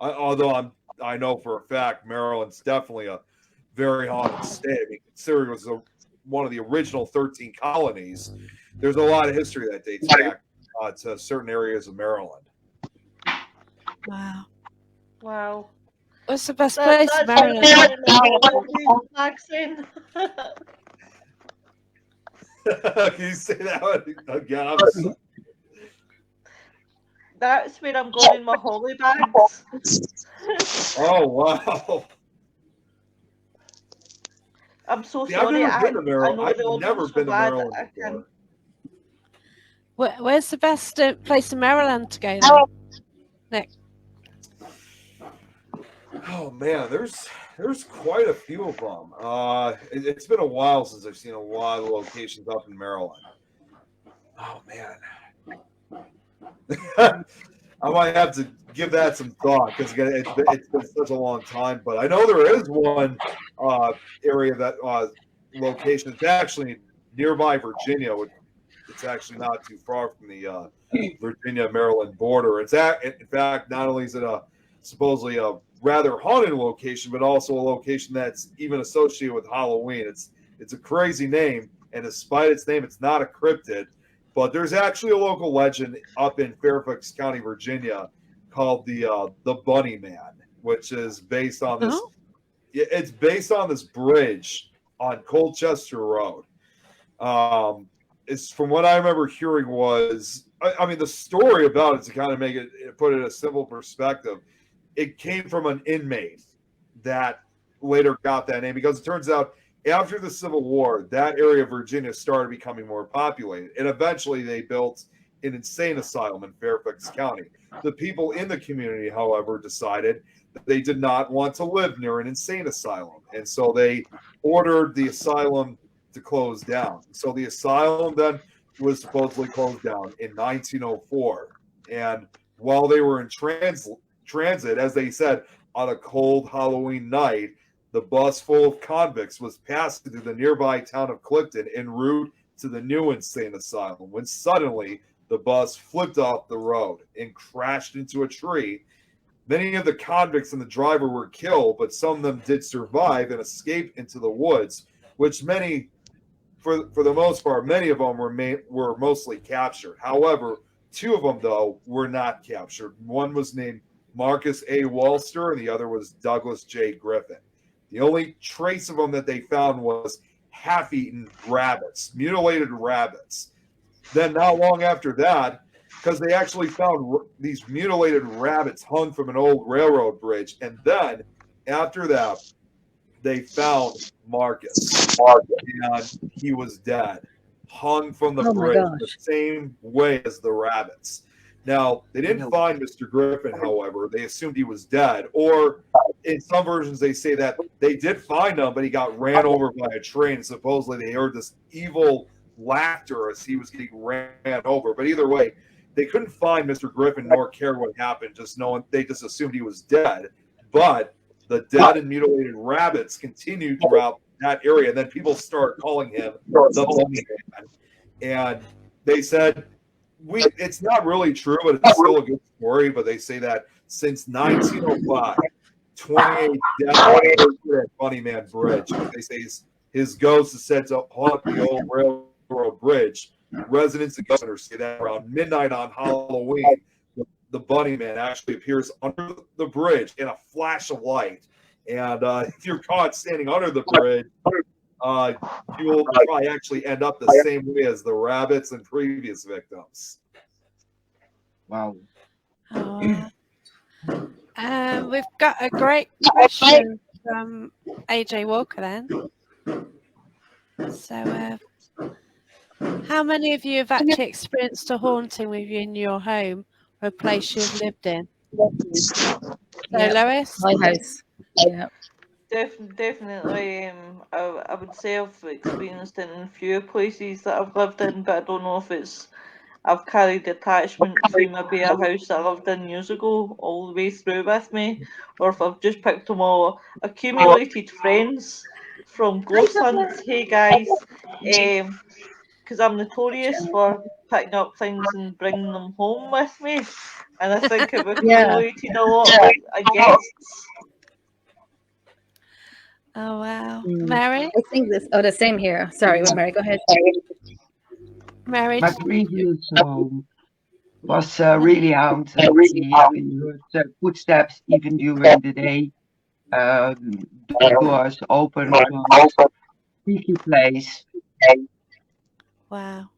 Although I know for a fact Maryland's definitely a very haunted state. I mean, considering it was one of the original 13 colonies, there's a lot of history that dates back to certain areas of Maryland. Wow. What's the best place in That's Maryland? accent. Can you say that one again? That's where I'm going in my holly bags. Oh, wow. I'm so See, I've sorry. never been to Maryland. I I've know the never audience been so to bad Maryland that I can- before. Where's the best place in Maryland to go then? Nick? Oh man, there's There's quite a few of them. It's been a while since I've seen a lot of locations up in Maryland. Oh man, I might have to give that some thought because it's been such a long time. But I know there is one area that location. It's actually nearby Virginia. It's actually not too far from the Virginia-Maryland border. In fact, not only is it supposedly a rather haunted location, but also a location that's even associated with Halloween. It's a crazy name, and despite its name, it's not a cryptid. But there's actually a local legend up in Fairfax County, Virginia, called the Bunny Man, which is based on this. Oh. It's based on this bridge on Colchester Road. It's from what I remember hearing was, I mean, the story about it, to kind of put it in a simple perspective, it came from an inmate that later got that name, because it turns out after the Civil War, that area of Virginia started becoming more populated, and eventually they built an insane asylum in Fairfax County. The people in the community, however, decided that they did not want to live near an insane asylum, and so they ordered the asylum to close down. So the asylum then was supposedly closed down in 1904, and while they were in transit, as they said, on a cold Halloween night, the bus full of convicts was passing through the nearby town of Clifton en route to the new insane asylum, when suddenly the bus flipped off the road and crashed into a tree. Many of the convicts and the driver were killed, but some of them did survive and escape into the woods, which for the most part, many of them were mostly captured. However, two of them, though, were not captured. One was named Marcus A. Walster, and the other was Douglas J. Griffin. The only trace of them that they found was half-eaten rabbits, mutilated rabbits. Then not long after that, because they actually found these mutilated rabbits hung from an old railroad bridge, and then after that, they found Marcus, and he was dead, hung from the bridge the same way as the rabbits. Now, they didn't find Mr. Griffin, however. They assumed he was dead. Or in some versions, they say that they did find him, but he got ran over by a train. Supposedly, they heard this evil laughter as he was getting ran over. But either way, they couldn't find Mr. Griffin nor care what happened, they just assumed he was dead. But the dead and mutilated rabbits continued throughout that area. And then people start calling him the Bunny Man. And they said, it's not really true, but it's still a good story. But they say that since 1905, 28 deaths at Bunny Man Bridge. They say his ghost is said to haunt the old railroad bridge. Residents and governors say that around midnight on Halloween, the Bunny Man actually appears under the bridge in a flash of light. And if you're caught standing under the bridge, you'll probably actually end up the same way as the rabbits and previous victims. Wow. Oh, we've got a great question from AJ Walker then. So, how many of you have actually experienced a haunting with you in your home or a place you've lived in? So, Lois? My house. Yeah. Definitely. I would say I've experienced it in fewer places that I've lived in, but I don't know if I've carried attachment to maybe a house that I lived in years ago all the way through with me, or if I've just picked them all. Accumulated friends from ghost hunts. Hey guys, because I'm notorious for picking up things and bringing them home with me, and I think I've accumulated a lot of guests. Oh, wow. Mary? I think the same here. Sorry, Mary, go ahead. Mary? My previous home was really haunted. You heard footsteps even during the day. Doors open, freaky place. Wow.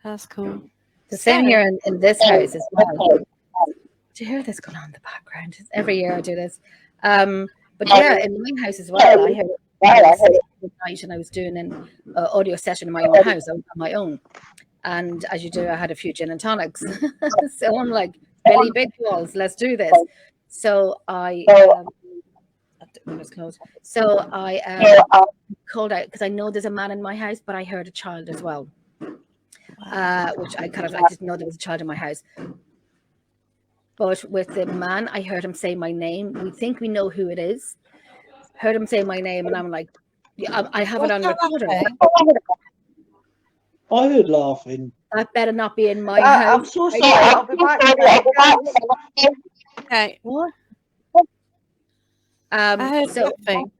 That's cool. The same here in this house as well. Do you hear this going on in the background? Every year I do this. But yeah, in my house as well, I heard it night, and I was doing an audio session in my own house on my own. And as you do, I had a few gin and tonics. So I'm like, Billy Big Balls, let's do this. So I windows closed. So I called out because I know there's a man in my house, but I heard a child as well. Which I didn't know there was a child in my house. But with the man, I heard him say my name. We think we know who it is. Heard him say my name, and I'm like, I have it on recorder. I heard laughing. That better not be in my I'm house. so sorry. I'll be back in a minute, guys. Okay. What? I heard So nothing.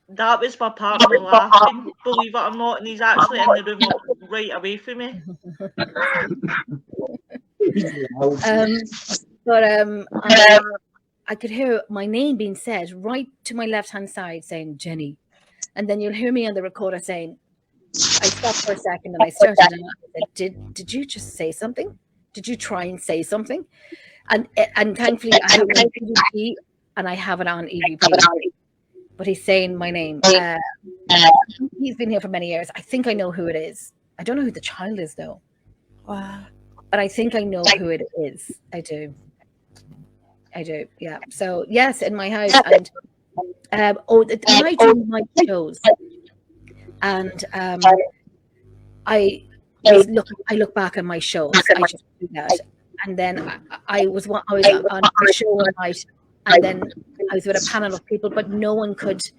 That was my partner laughing, believe it or not, and he's actually in the room right away from me. He's loud. I could hear my name being said right to my left-hand side saying Jenny. And then you'll hear me on the recorder saying, I stopped for a second and I started and I said, did you just say something? Did you try and say something? And thankfully I have it on EVP and I have it on EVP. But he's saying my name. He's been here for many years. I think I know who it is. I don't know who the child is though. Wow. But I think I know who it is. I do. Yeah. So yes, in my house, and I do my shows, and I look back at my shows. I just do that, and then I was on a show one night, and then I was with a panel of people, but no one could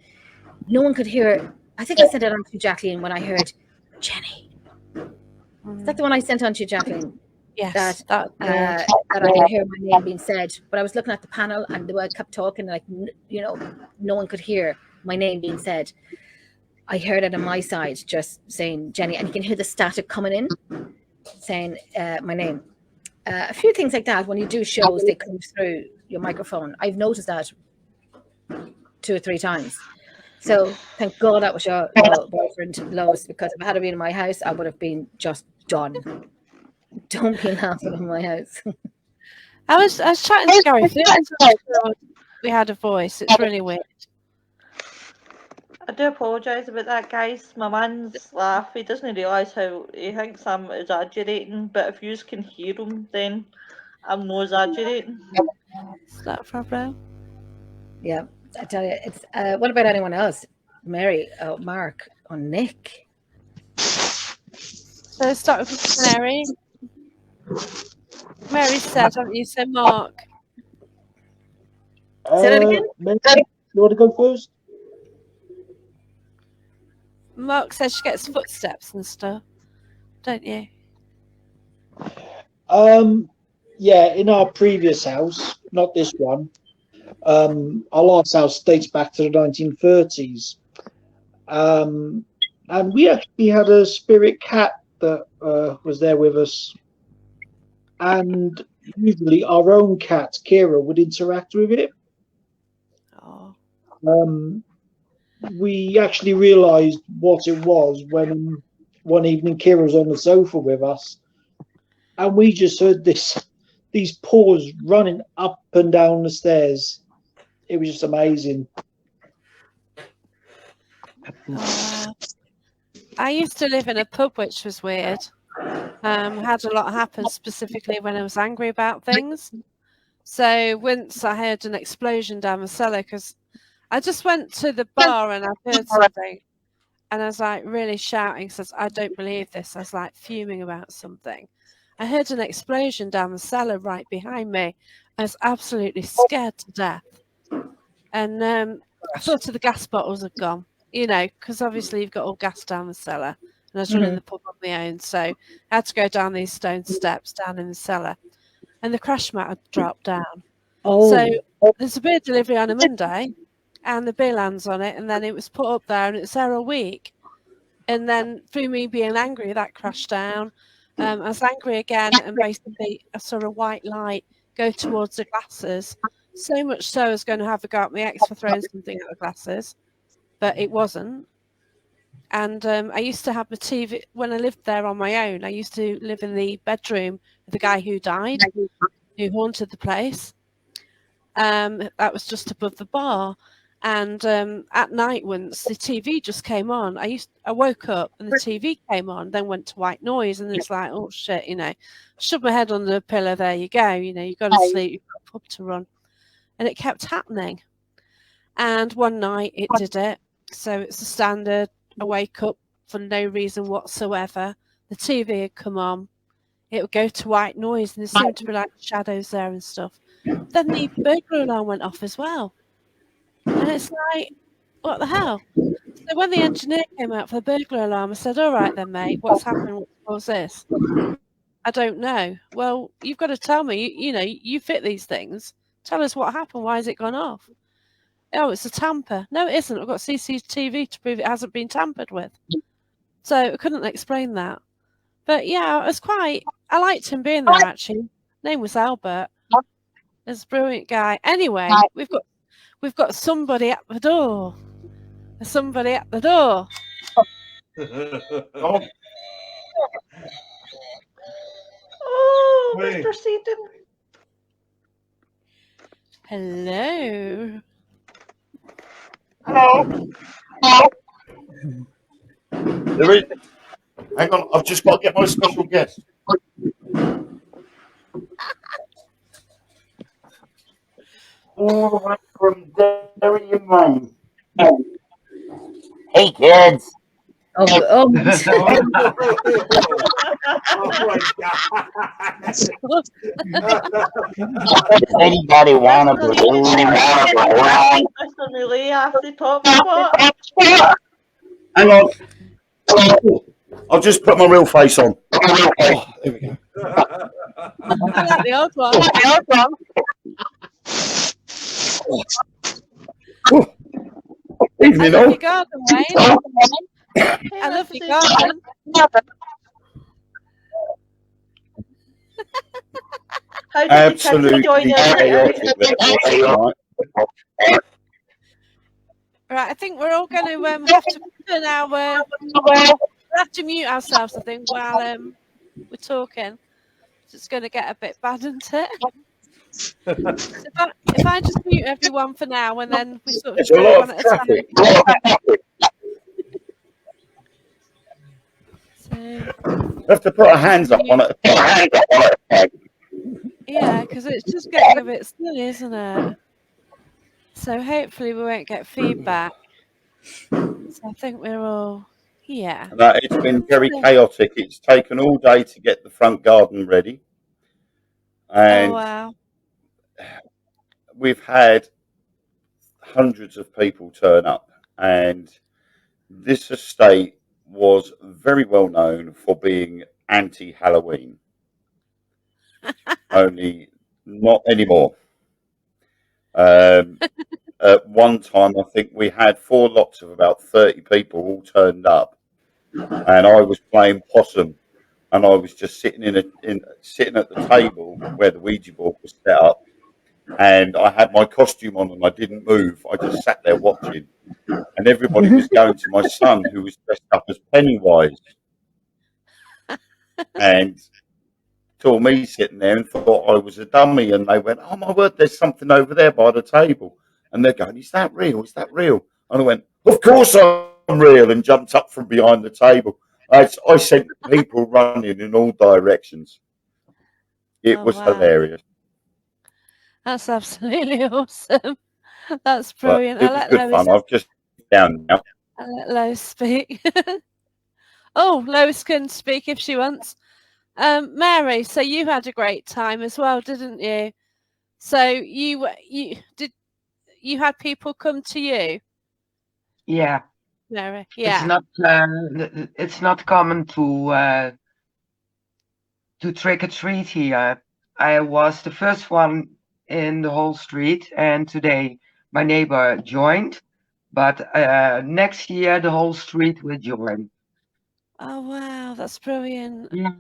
hear. I think I sent it on to Jacqueline when I heard Jenny. Is that the one I sent on to Jacqueline? Yes. That I could hear my name being said, but I was looking at the panel and the way I kept talking, like no one could hear my name being said. I heard it on my side, just saying Jenny, and you can hear the static coming in, saying my name. A few things like that. When you do shows, they come through your microphone. I've noticed that 2 or 3 times. So thank God that was your boyfriend, Lois, because if I had been in my house, I would have been just done. Don't be laughing in my house. I was chatting to Gary. We had a voice. It's really weird. I do apologise about that, guys. My man's laugh. He doesn't realise how he thinks I'm exaggerating, but if you can hear him, then I'm not exaggerating. Is that a problem? Yeah, I tell you, it's. What about anyone else? Mary, Mark, or Nick? So let's start with Mary. Mary said, haven't you? So Mark. Say that again. Mary, you want to go first? Mark says she gets footsteps and stuff, don't you? Yeah, in our previous house, not this one. Our last house dates back to the 1930s. And we actually had a spirit cat that was there with us. And usually our own cat, Kira, would interact with it. Oh. We actually realised what it was when one evening Kira was on the sofa with us. And we just heard these paws running up and down the stairs. It was just amazing. I used to live in a pub, which was weird. Had a lot happen specifically when I was angry about things. So once I heard an explosion down the cellar because I just went to the bar and I heard something and I was like really shouting, says, I don't believe this. I was like fuming about something. I heard an explosion down the cellar right behind me. I was absolutely scared to death. And I thought the gas bottles had gone, because obviously you've got all gas down the cellar. And I was running the pub on my own. So I had to go down these stone steps down in the cellar. And the crash mat had dropped down. Oh. So there's a beer delivery on a Monday and the beer lands on it. And then it was put up there and it's there a week. And then through me being angry, that crashed down. I was angry again and basically I saw a white light go towards the glasses. So much so I was going to have a go at my ex for throwing something at the glasses. But it wasn't. And I used to have my TV when I lived there on my own. I used to live in the bedroom with the guy who died, who haunted the place. That was just above the bar. And at night once, the TV just came on. I woke up and the TV came on, then went to white noise. And it's like, oh, shit, shove my head under the pillow. There you go. You've got to sleep. You've got a pub to run. And it kept happening. And one night it did it. So it's a standard. I wake up for no reason whatsoever. The TV had come on. It would go to white noise, and there seemed to be like shadows there and stuff. Then the burglar alarm went off as well. And it's like, what the hell? So when the engineer came out for the burglar alarm, I said, all right then, mate, what's happened? What's this? I don't know. Well, you've got to tell me. You know, you fit these things. Tell us what happened. Why has it gone off? Oh, it's a tamper. No, it isn't. I've got CCTV to prove it hasn't been tampered with. So I couldn't explain that. But yeah, I liked him being there actually. Name was Albert. He's a brilliant guy. Anyway, we've got somebody at the door. There's somebody at the door. Oh, Oh, Wait. Mr. Seaton. Hello. hello. There is. Hang on, I've just got to get my special guest. All the way from Derry and Maine. Hey kids. Oh, Oh my god. Anybody want a balloon? Mr. Relay has the top spot. Hang on. I'll just put my real face on. Oh, there we go. I like the old one. Evening, I love all. your garden, Wayne. I love your garden. How did Absolutely you join chaotic. Right, I think we're all going to have to put our we'll have to mute ourselves, I think, while we're talking. It's going to get a bit bad, isn't it? So if I just mute everyone for now, and then we sort of There's a go lot one of at a time. traffic. So, We have to put our hands up on it. yeah, because it's just getting a bit silly, isn't it? So hopefully we won't get feedback. So I think we're all here. It's been very chaotic. It's taken all day to get the front garden ready. And Oh wow. we've had hundreds of people turn up. And this estate was very well known for being anti-Halloween. Only not anymore. At one time, I think we had 4 lots of about 30 people all turned up, and I was playing possum, and I was just sitting sitting at the table where the Ouija board was set up, and I had my costume on and I didn't move. I just sat there watching, and everybody was going to my son who was dressed up as Pennywise, and saw me sitting there and thought I was a dummy, and they went, "Oh my word, there's something over there by the table." And they're going, "Is that real? Is that real?" And I went, "Of course I'm real," and jumped up from behind the table. I sent people running in all directions. It was wow. hilarious. That's absolutely awesome. That's But brilliant. it was good fun. I've just down now. I'll let Lois speak. Oh, Lois can speak if she wants. Mary, so you had a great time as well, didn't you? So you had people come to you, Yeah, Mary? it's Yeah. not common to trick or treat here. I was the first one in the whole street, and today my neighbor joined. But next year the whole street will join. Oh wow, that's brilliant. Yeah,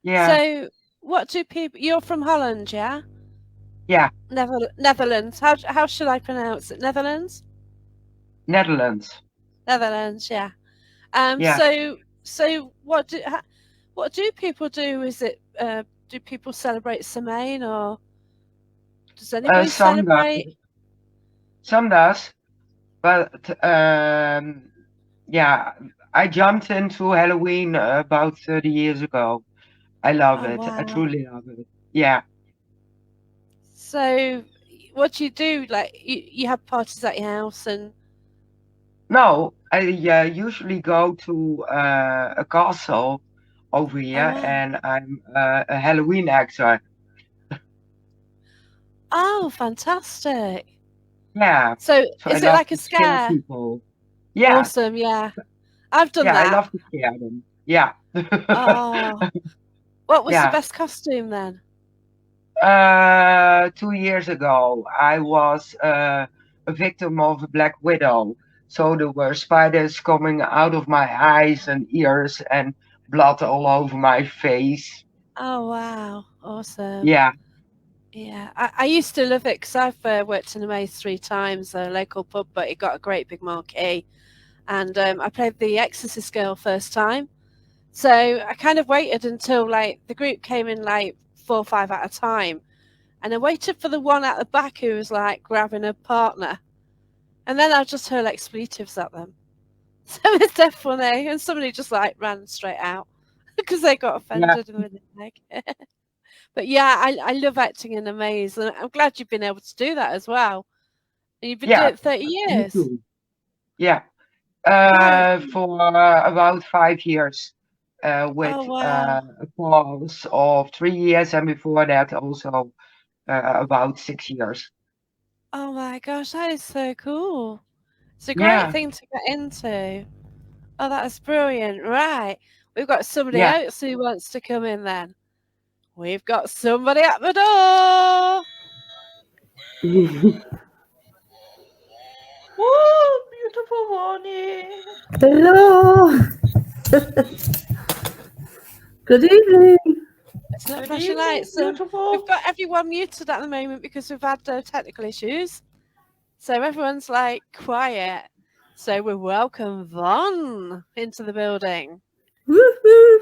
yeah, So what do people? You're from Holland, yeah? yeah. Netherlands. How should I pronounce it? Netherlands. Netherlands. Netherlands, yeah. Yeah. So what do people do? Is it do people celebrate Semaine, or does anybody Some celebrate? some does, but yeah, I jumped into Halloween about 30 years ago. I love Oh it. I wow. truly love it. Yeah. So what do you do? Like you have parties at your house and No, I usually go to a castle over here, wow. and I'm a Halloween actor. Oh, fantastic! Yeah, So so I is it love like a to scare scare? people. Yeah, Awesome, yeah. I've done yeah, I that. love to scare them. Yeah. Oh, what was the Yeah. best costume then? 2 years ago, I was a victim of a black widow. So there were spiders coming out of my eyes and ears and blood all over my face. Oh wow, awesome. Yeah, Yeah, I used to love it because I've worked in a maze 3 times, a local pub, but it got a great big marquee. And I played the Exorcist girl first time. So I kind of waited until like the group came in like 4 or 5 at a time. And I waited for the one at the back who was like grabbing a partner. And then I just hurled expletives at them. So it's dead funny. And somebody just like ran straight out because they got yeah, offended with the leg. But yeah, I love acting in a maze, and I'm glad you've been able to do that as well. And you've been doing yeah, it 30 me years. too. Yeah, Wow. for about 5 years, with Oh wow. a pause of 3 years, and before that also about 6 years. Oh my gosh, that is so cool. It's a great Yeah, thing to get into. Oh, that is brilliant. Right. We've got somebody yeah. else who wants to come in then. We've got somebody at the door. Whoa, beautiful Bonnie. Hello. Good evening. It's not Good flashing evening, lights. beautiful. We've got everyone muted at the moment because we've had technical issues. So everyone's like quiet. So we welcome Von into the building. Woohoo.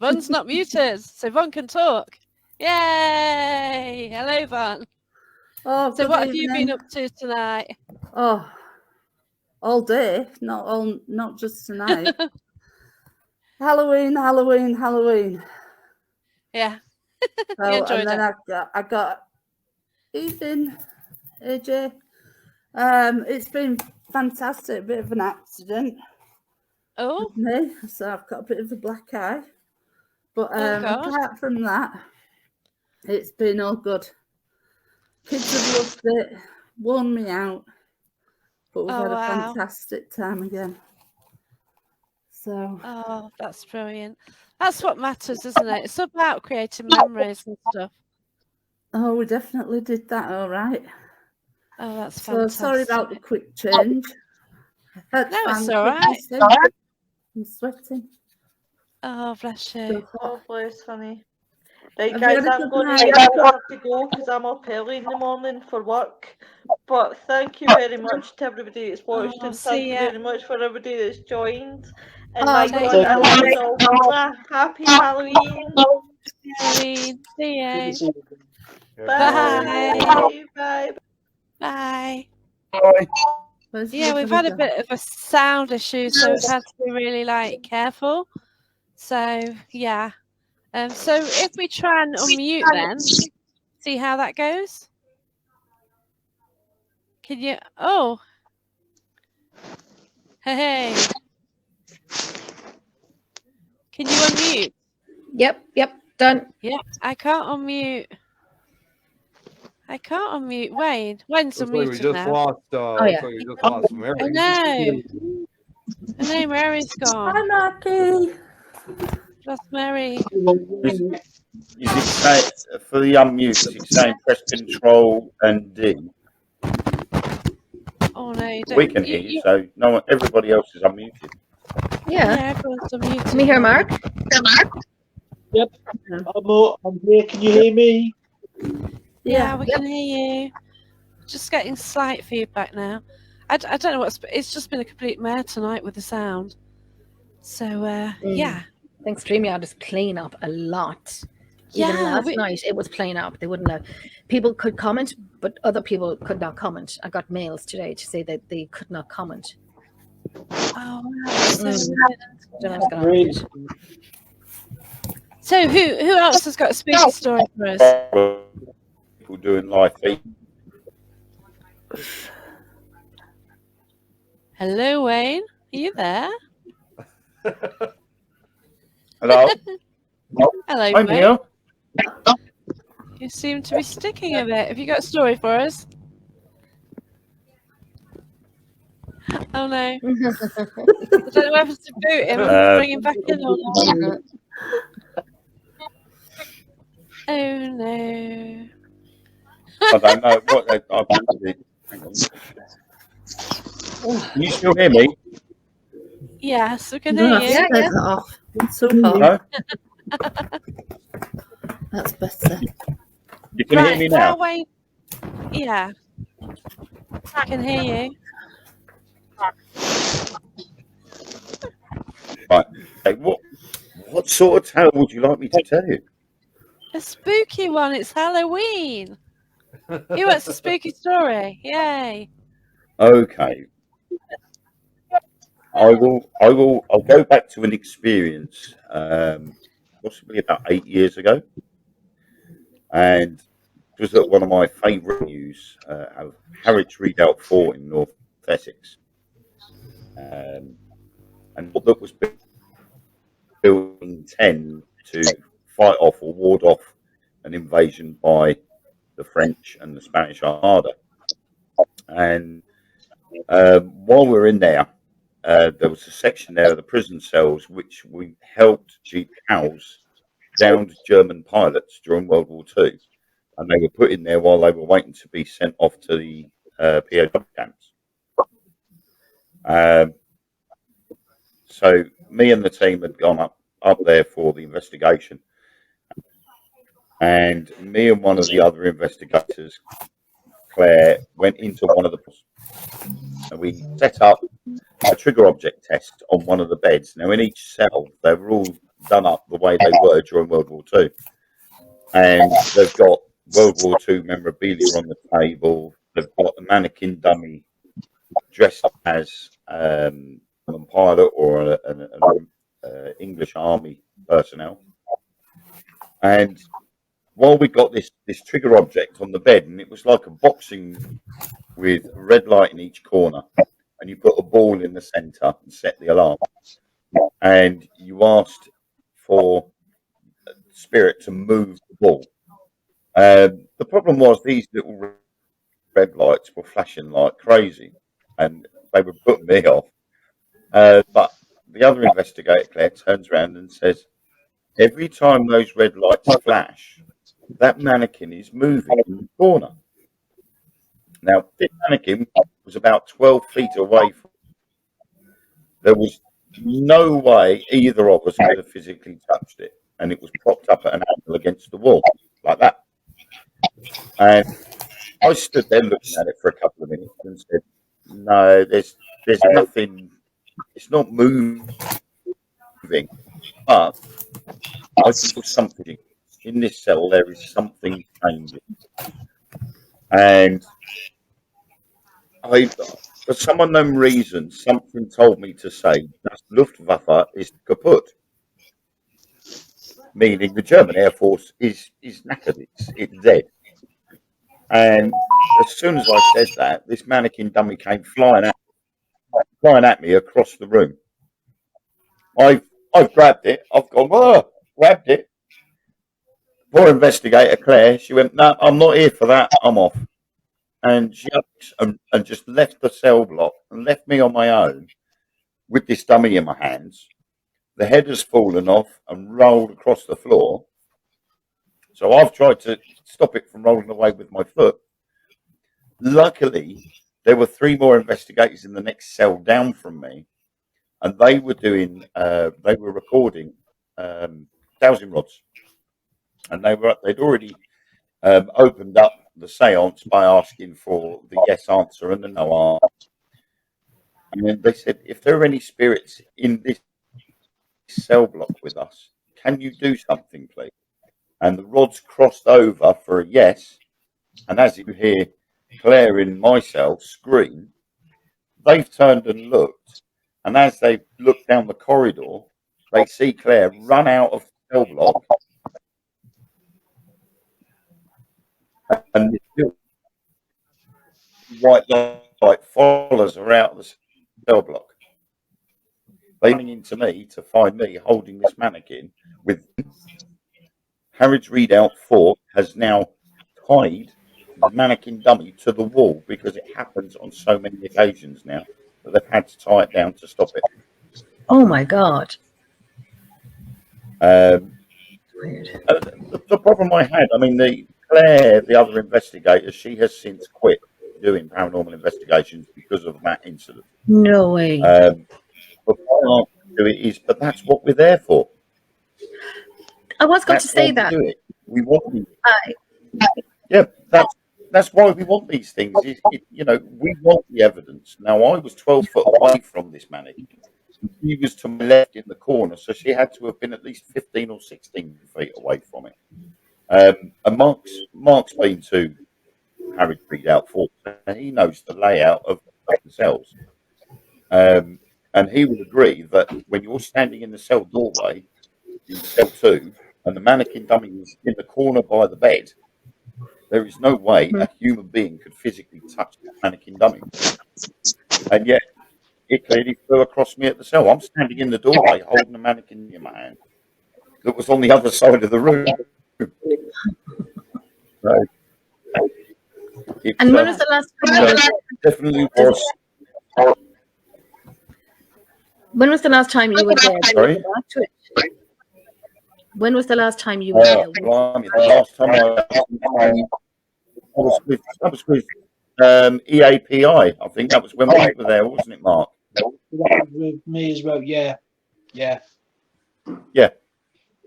Von's not muted, so Von can talk. Yay! Hello, Von. Oh, So good what have you been evening. up to tonight? Oh, all day, not just tonight. Halloween, Halloween, Halloween. Yeah. So, You enjoyed and then it? I got evening, AJ. It's been fantastic. Bit of an accident Oh, with me, so I've got a bit of a black eye. But oh God. apart from that, it's been all good. Kids have loved it, worn me out, but we've Oh, had a wow. fantastic time again. So, Oh, that's brilliant. That's what matters, isn't it? It's about creating memories and stuff. oh, we definitely did that all right. Oh, that's So fantastic. sorry about the quick change. That's No, it's fine. all right. I'm sweating. Oh, bless you. Oh, bless, honey. Right, Have you guys, had a I'm good going night? to have to go because I'm up early in the morning for work. But thank you very much to everybody that's watched, Oh, and see thank you ya. very much for everybody that's joined. And Oh, my Take God, I love care. you all. Happy Halloween. Halloween. See ya. Bye. Bye. Bye. Bye. Where's Yeah, we've lovely had a bit of a sound issue, so we've had to be really like careful. So yeah. So if we try and unmute then, see how that goes. Can you? Oh. Hey. Can you unmute? Yep, done. Yeah, I can't unmute. I can't unmute Wayne. Wayne's Looks like we unmuted just now. lost. Oh, yeah. Looks like we just lost Mary. I know. I know Mary's gone. Hi, Marky. Lost Mary. Is it say, for the unmute, is it saying press Control and D? Oh no, you don't. We can hear you, so no one, everybody else is unmuted. Yeah. Everyone's unmuted. Can we hear Mark? Yep. I'm here. Can you hear me? Yeah, we can hear you. Just getting slight feedback now. I don't know what's. It's just been a complete mare tonight with the sound. So yeah. Thanks, StreamYard is playing up a lot. Even Yeah, last night it was playing up. They wouldn't let people could comment, but other people could not comment. I got mails today to say that they could not comment. Oh wow. So, Don't know what's going on. Great. so who else has got a spooky story for us? People doing live feed. Hello, Wayne. Are you there? Hello, Hello, I'm Wayne. here. You seem to be sticking a bit. Have you got a story for us? Oh no. I don't know whether to boot him and bring him back in or not. Oh no. I don't know what they. Hang on. Can you still hear me? Yes, we can No, hear I've you. turned that off. It's so hot. No? That's better. You can hear me now? While Wayne... Yeah. I can hear you. Right. Okay, what sort of tale would you like me to tell you? A spooky one. It's Halloween. Who wants a spooky story? Yay. Okay. I'll go back to an experience, possibly about 8 years ago. And it was at one of my favourite venues, Harwich Redoubt Fort in North Essex. And that was built in 10 to fight off or ward off an invasion by the French and the Spanish Armada. And while we were in there, there was a section there of the prison cells which we helped house downed German pilots during World War II. And they were put in there while they were waiting to be sent off to the POW camps. So me and the team had gone up there for the investigation. And me and one of the other investigators, Claire, went into one of the... And we set up a trigger object test on one of the beds. Now, in each cell, they were all done up the way they were during World War II. And they've got World War II memorabilia on the table. They've got a mannequin dummy dressed as a pilot or an English Army personnel. And while we got this trigger object on the bed, and it was like a boxing with a red light in each corner, and you put a ball in the centre and set the alarm. And you asked for spirit to move the ball. The problem was these little red lights were flashing like crazy, and they were putting me off. But the other investigator, Claire, turns around and says, every time those red lights flash, that mannequin is moving in the corner. Now, this mannequin was about 12 feet away from... There was no way either of us could have physically touched it, and it was propped up at an angle against the wall, like that. And I stood there looking at it for a couple of minutes and said, no, there's nothing, it's not moving, but I feel something in this cell. There is something changing, and for some unknown reason, something told me to say that Luftwaffe is kaput, meaning the German Air Force is knackered, it's dead. And as soon as I said that, this mannequin dummy came flying at me across the room. I've grabbed it. I've gone, whoa, grabbed it. Poor investigator Claire, she went, no, I'm not here for that. I'm off. And she and just left the cell block and left me on my own with this dummy in my hands. The head has fallen off and rolled across the floor. So I've tried to stop it from rolling away with my foot. Luckily, there were 3 more investigators in the next cell down from me, and they were recording dowsing rods, and they'd already opened up the seance by asking for the yes answer and the no answer. And then they said, if there are any spirits in this cell block with us, can you do something, please? And the rods crossed over for a yes, and as you hear Claire in my cell scream, they've turned and looked, and as they look down the corridor, they see Claire run out of the cell block, and white light follows her out of the cell block. They coming into me to find me holding this mannequin with Harrods Readout 4 has now tied the mannequin dummy to the wall because it happens on so many occasions now that they've had to tie it down to stop it. Oh my God. Um, Weird. the problem I had, I mean, Claire, the other investigator, she has since quit doing paranormal investigations because of that incident. No way. But my answer to it is, but that's what we're there for. I was going That's to say why that. we do it. We want these. I, Yeah, that's why we want these things. You know, we want the evidence. Now, I was 12 foot away from this mannequin. She was to my left in the corner, so she had to have been at least 15 or 16 feet away from it. And Mark's been to Harry Readout 4, and he knows the layout of the cells. And he would agree that when you're standing in the cell doorway in cell 2 and the mannequin dummy is in the corner by the bed, there is no way a human being could physically touch that mannequin dummy. And yet, it clearly flew across me at the cell. I'm standing in the doorway holding a mannequin in my hand that was on the other side of the room. So, and when was the last time you were there? definitely was. When was the last time you were there? Sorry? Back to it. When was the last time you were there? Blimey, the last time I was with EAPI. I think that was when we were there, wasn't it, Mark? That was with me as well. Yeah. Yeah.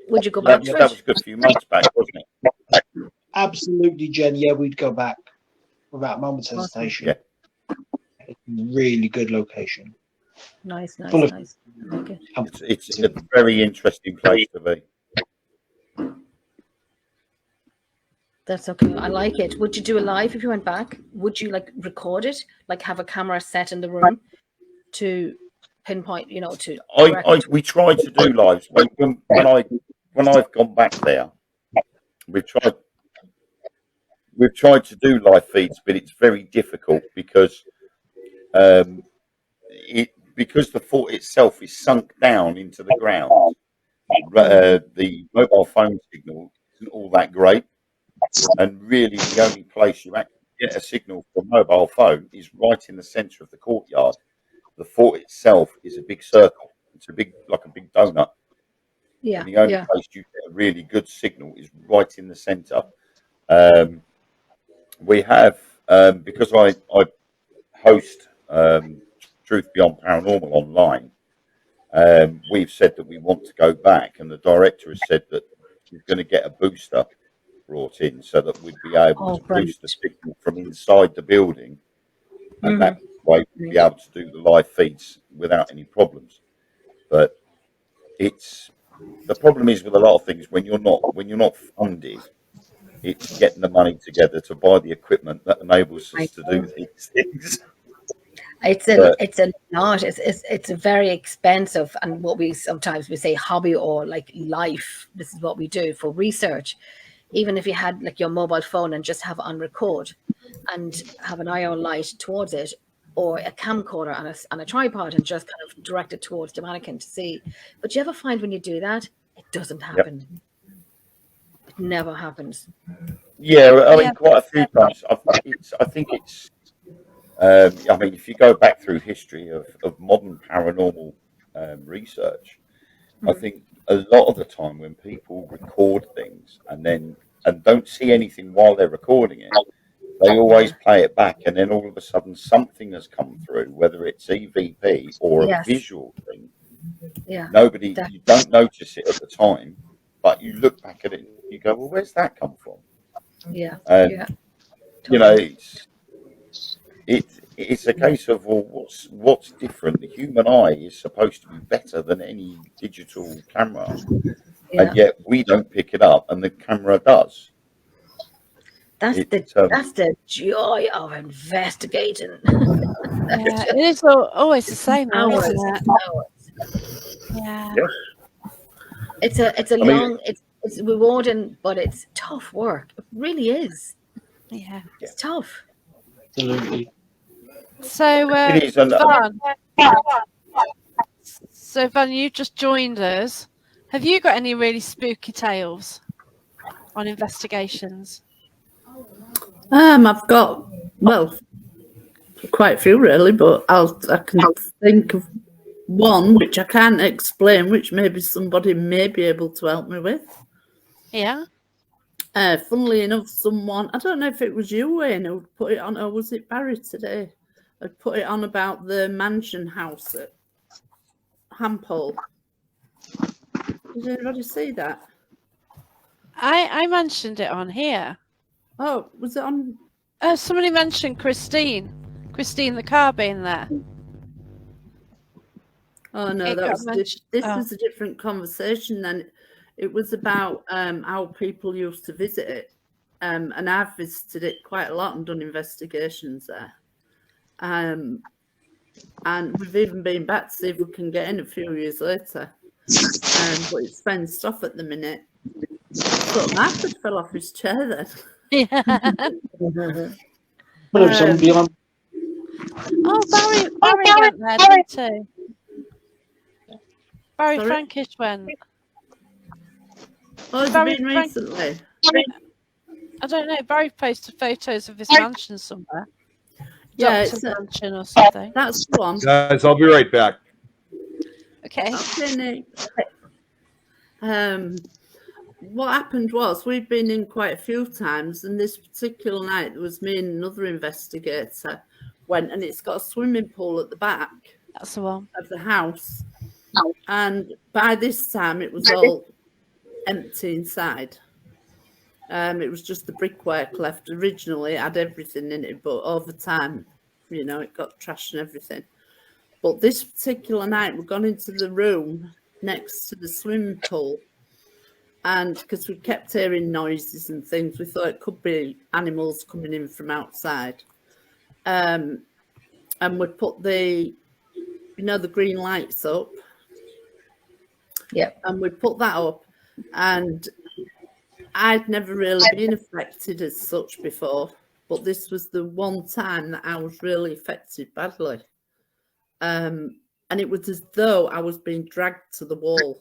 Would you go back to That was it? a good few months back, wasn't it? Absolutely, Jen. Yeah, we'd go back without a moment's hesitation. Yeah. It's a really good location. Nice. Full of- Nice. I like it. It's a very interesting place to be. That's okay. I like it. Would you do a live if you went back? Would you like record it? Like have a camera set in the room to pinpoint, you know, to We tried to do lives when I've gone back there. We've tried to do live feeds, but it's very difficult because because the fort itself is sunk down into the ground. The mobile phone signal isn't all that great, and really the only place you actually get a signal from a mobile phone is right in the centre of the courtyard. The fort itself is a big circle. It's like a big donut. yeah. And the only Yeah. place you get a really good signal is right in the centre. We have because I host Truth Beyond Paranormal online. We've said that we want to go back, and the director has said that he's going to get a booster brought in so that we'd be able to boost the signal from inside the building, and that way we'd be able to do the live feeds without any problems. But the problem is with a lot of things when you're not funded, it's getting the money together to buy the equipment that enables us to do these things. It's a very expensive, and what we sometimes say hobby or like life. This is what we do for research. Even if you had like your mobile phone and just have it on record and have an IR light towards it, or a camcorder on a tripod and just kind of direct it towards the mannequin to see. But you ever find when you do that, it doesn't happen. Yep. It never happens. Yeah, I mean, quite a few times. I think it's. I mean, if you go back through history of modern paranormal research, I think a lot of the time when people record things and don't see anything while they're recording it, they always play it back, and then all of a sudden something has come through, whether it's EVP or a visual thing. Yeah. You don't notice it at the time, but you look back at it and you go, well, where's that come from? Yeah. And, you know, it's a case of, well, what's different? The human eye is supposed to be better than any digital camera, and yet we don't pick it up, and the camera does. That's the joy of investigating. Yeah, it is always the same, isn't it? Yeah. It's it's rewarding, but it's tough work. It really is. Yeah. It's tough. Absolutely. So, It is, and Van, you just joined us. Have you got any really spooky tales on investigations? I've got, well, quite a few really, but I can think of one which I can't explain, which maybe somebody may be able to help me with. Yeah. Funnily enough, someone, I don't know if it was you, Wayne, who put it on, or was it Barry today? I'd put it on about the mansion house at Hampole. Did anybody see that? I mentioned it on here. Oh, was it on? Somebody mentioned Christine the car being there. Oh no, It that got was mentioned- this oh. was a different conversation. Then it was about how people used to visit it, and I've visited it quite a lot and done investigations there. And we've even been back to see if we can get in a few years later. But it's fenced off at the minute. So Marcus fell off his chair then. Yeah. But if somebody on, Oh, Barry went there, didn't he? Barry Sorry? Frankish went. Oh, has it Barry been Frank- recently? I don't know. Barry posted photos of his mansion somewhere. Yeah, Doctor's it's a, mansion or something. that's the one. Guys, I'll be right back. Okay. Okay, Nick. What happened was we'd been in quite a few times, and this particular night there was me and another investigator went, and it's got a swimming pool at the back That's the one. of the house. And by this time it was all empty inside. It was just the brickwork left. Originally it had everything in it, but over time, you know, it got trash and everything. But this particular night we'd gone into the room next to the swimming pool, and because we kept hearing noises and things, we thought it could be animals coming in from outside. And we put the, you know, the green lights up. Yeah. And we put that up, and I'd never really been affected as such before, but this was the one time that I was really affected badly. And it was as though I was being dragged to the wall.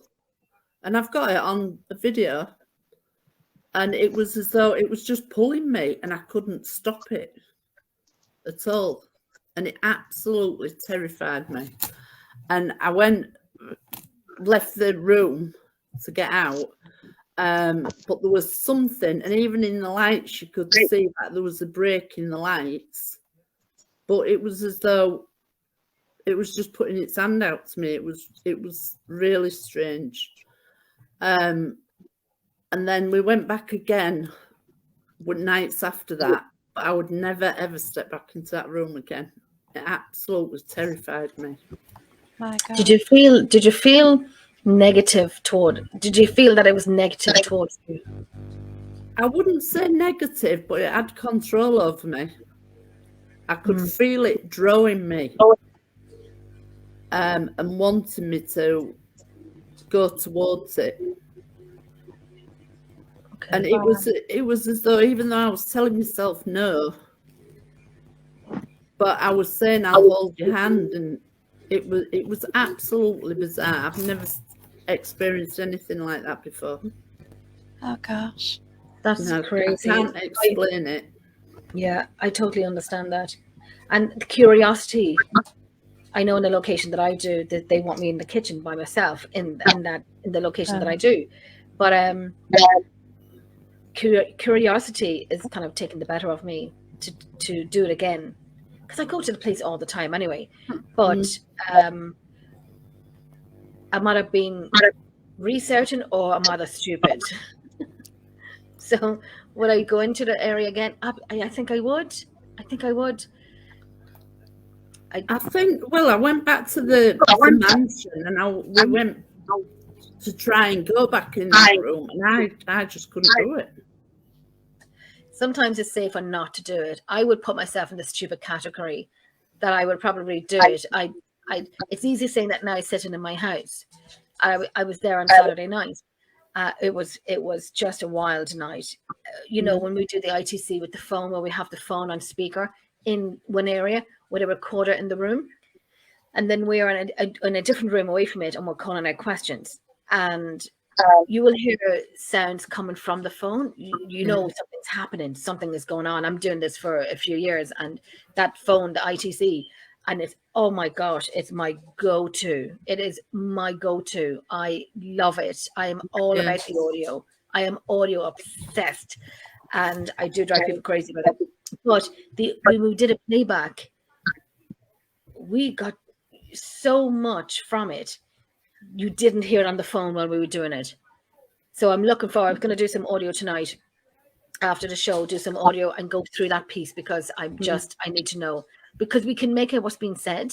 And I've got it on a video. And it was as though it was just pulling me, and I couldn't stop it at all. And it absolutely terrified me. And I left the room to get out. But there was something, and even in the lights, you could see that there was a break in the lights. But it was as though it was just putting its hand out to me. It was really strange. And then we went back again nights after that. But I would never ever step back into that room again. It absolutely terrified me. My God. Did you feel negative did you feel that it was negative towards you? I wouldn't say negative, but it had control over me. I could feel it drawing me and wanting me to go towards it. Okay. And it was as though, even though I was telling myself no, but I was saying I'll hold your hand, and it was absolutely bizarre. I've never experienced anything like that before. Oh gosh. That's No, crazy. I can't explain it. Yeah, I totally understand that. And the curiosity, I know in the location that I do that they want me in the kitchen by myself in the location that I do. But curiosity is kind of taking the better of me to do it again. Because I go to the place all the time anyway. But I might have been researching, or I might have stupid. So would I go into the area again? I think I would. I think I would. I think, well, I went back to the mansion, and we went to try and go back in that room, and I just couldn't do it. Sometimes it's safer not to do it. I would put myself in the stupid category that I would probably do it. It's easy saying that now, sitting in my house. I was there on Saturday night. It was just a wild night. You know, when we do the ITC with the phone, where we have the phone on speaker, in one area with a recorder in the room, and then we are in a different room away from it, and we're calling out questions, and you will hear sounds coming from the phone. You know something's happening, something is going on. I'm doing this for a few years, and that phone, the ITC, and it's, oh my gosh, it's my go-to. It is my go-to. I love it. I am all about the audio. I am audio obsessed, and I do drive people crazy with it. But when we did a playback, we got so much from it. You didn't hear it on the phone while we were doing it. So I'm looking forward. I'm going to do some audio tonight after the show, do some audio and go through that piece, because I need to know, because we can make it what's being said.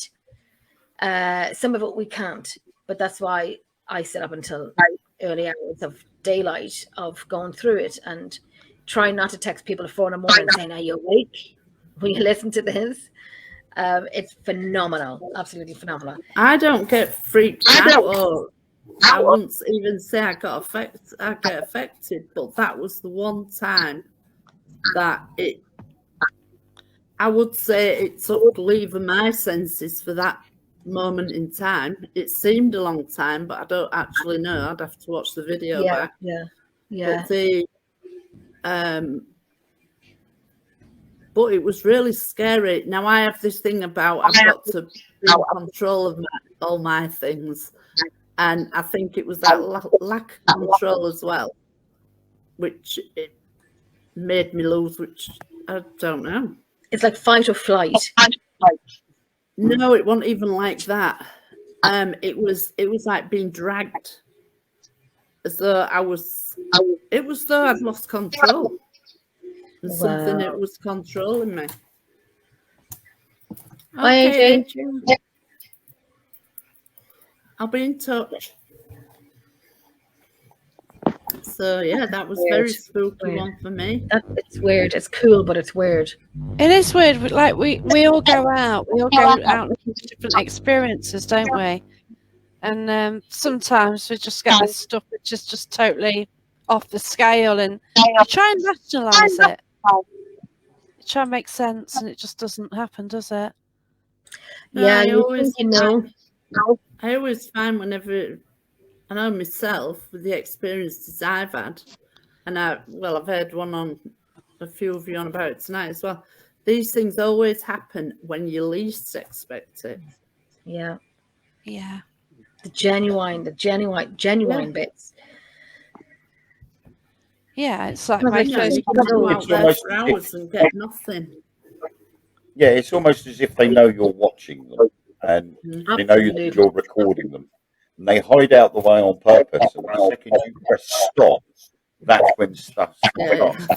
Some of it we can't, but that's why I sit up until early hours of daylight of going through it, and try not to text people at 4 in the morning saying, "Are you awake? Will you listen to this?" It's phenomenal, absolutely phenomenal. I don't get freaked out, or I wouldn't even say I get affected, but that was the one time that I would say it took leave of my senses for that moment in time. It seemed a long time, but I don't actually know. I'd have to watch the video back. Yeah. But it was really scary. Now I have this thing about I've got to be in control of all my things, and I think it was that lack of control as well, which it made me lose. Which I don't know. It's like fight or flight. No, it wasn't even like that. It was like being dragged, as though it was though I'd lost control. And something that was controlling me. Okay, I'll be in touch. So yeah, that was very spooky one for me. It's weird. It's cool, but it's weird. It is weird. Like we all go out. We all go out looking for different experiences, don't we? And sometimes we just get this stuff which is just totally off the scale, and you try and rationalise it. You try and make sense, and it just doesn't happen, does it? Yeah, I always find whenever I know myself with the experiences I've had, and I've had one on a few of you on about it tonight as well. These things always happen when you least expect it. Yeah. The genuine bits. Yeah, it's like You my can first. go out there for hours and get nothing. Yeah, it's almost as if they know you're watching them, and they know you're recording them. And they hide out the way on purpose, and the second you press stop, that's when stuff starts.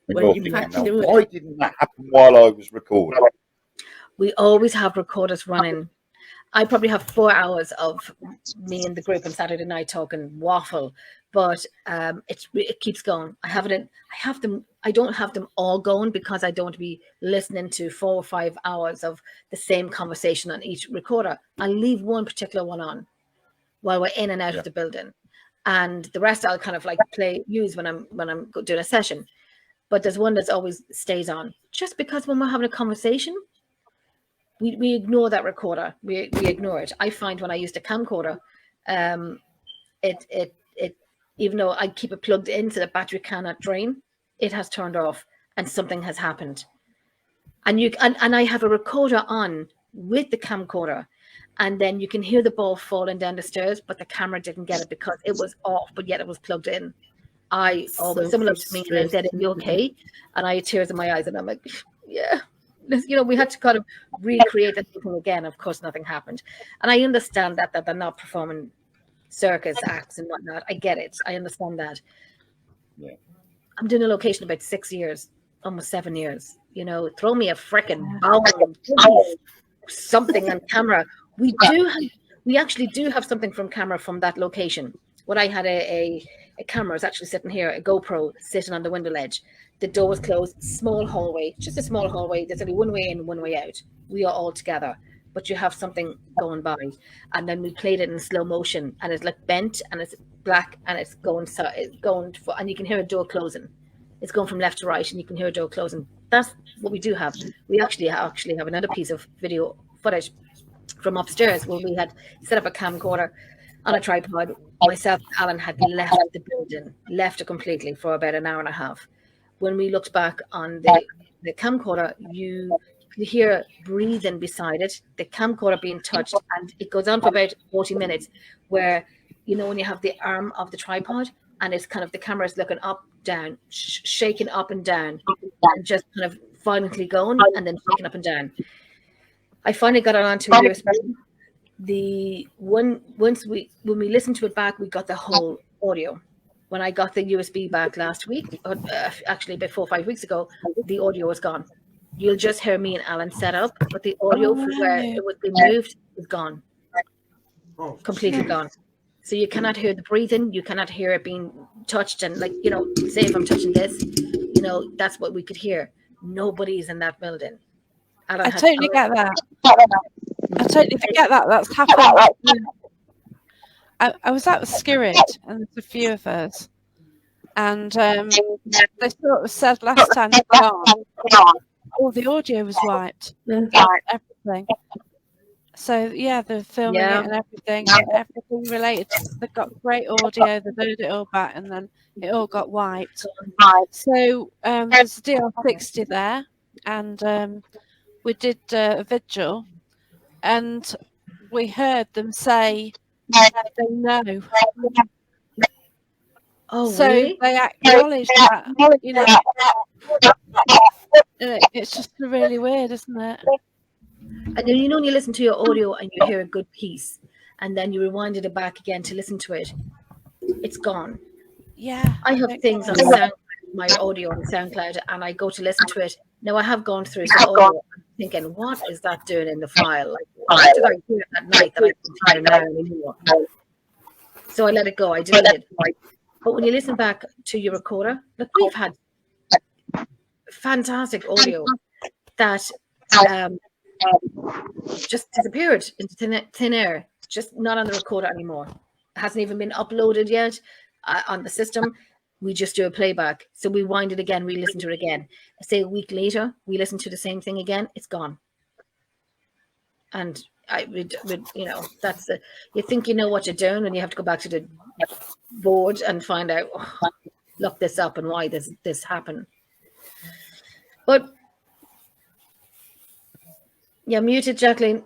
When you have to do it. Why didn't that happen while I was recording? We always have recorders running. I probably have 4 hours of me in the group on Saturday night talking waffle, but it keeps going. I don't have them all going, because I don't want to be listening to 4 or 5 hours of the same conversation on each recorder. I leave one particular one on while we're in and out of the building, and the rest I'll kind of like use when I'm doing a session. But there's one that's always stays on, just because when we're having a conversation, we ignore that recorder. We ignore it. I find when I used a camcorder, it even though I keep it plugged in so the battery cannot drain, it has turned off and something has happened. And I have a recorder on with the camcorder, and then you can hear the ball falling down the stairs, but the camera didn't get it because it was off, but yet it was plugged in. Someone looked at me and said, "Are you okay?" And I had tears in my eyes, and I'm like, yeah. We had to kind of recreate the thing again. Of course, nothing happened. And I understand that they're not performing circus acts and whatnot. I get it. I understand that. Yeah. I'm doing a location about 6 years, almost 7 years. Throw me a freaking bone, something on camera. We actually do have something from camera from that location. When I had a camera, is actually sitting here, a GoPro sitting on the window ledge. The door was closed, small hallway, just a small hallway. There's only one way in, one way out. We are all together, but you have something going by. And then we played it in slow motion, and it's like bent, and it's black, and it's going, and you can hear a door closing. It's going from left to right, and you can hear a door closing That's what we do have. We actually have another piece of video footage from upstairs where we had set up a camcorder on a tripod. Myself and Alan had left the building, left it completely for about an hour and a half. When we looked back on the camcorder, you could hear breathing beside it, the camcorder being touched, and it goes on for about 40 minutes where, you know, when you have the arm of the tripod and it's kind of the camera is looking up, down, shaking up and down, and just kind of violently going and then shaking up and down. I finally got it onto USB. When we listened to it back, we got the whole audio. When I got the USB back last week, actually about 4 or 5 weeks ago, the audio was gone. You'll just hear me and Alan set up, but the audio from where it was being moved is gone. Completely gone. So you cannot hear the breathing, you cannot hear it being touched, and like, you know, say if I'm touching this, you know, that's what we could hear. Nobody's in that building. I totally get that. I totally forget that that's happened. I was at the Skirit, and there's a few of us, and they sort of said last time all the audio was wiped, everything. So yeah, they're filming it and everything related. They got great audio. They loaded it all back, and then it all got wiped. So there's a DR60 there, and we did a vigil, and we heard them say they know. Oh, so really? they acknowledge that, you know. It's just really weird, isn't it? And then, you know, when you listen to your audio and you hear a good piece, and then you rewinded it back again to listen to it, it's gone. Yeah. I have things on SoundCloud, my audio on SoundCloud, and I go to listen to it. Now, I have gone through some audio thinking, what is that doing in the file? Like, what did I hear that night that I can't hear now anymore? So I let it go. I deleted it. But when you listen back to your recorder, look, we've had fantastic audio that just disappeared into thin air, just not on the recorder anymore. It hasn't even been uploaded yet on the system. We just do a playback. So we wind it again, re-listen to it again. Say a week later, we listen to the same thing again, it's gone. And I would, you know, that's you think you know what you're doing, and you have to go back to the board and find out, look this up and why this happened. But you're muted, Jacqueline.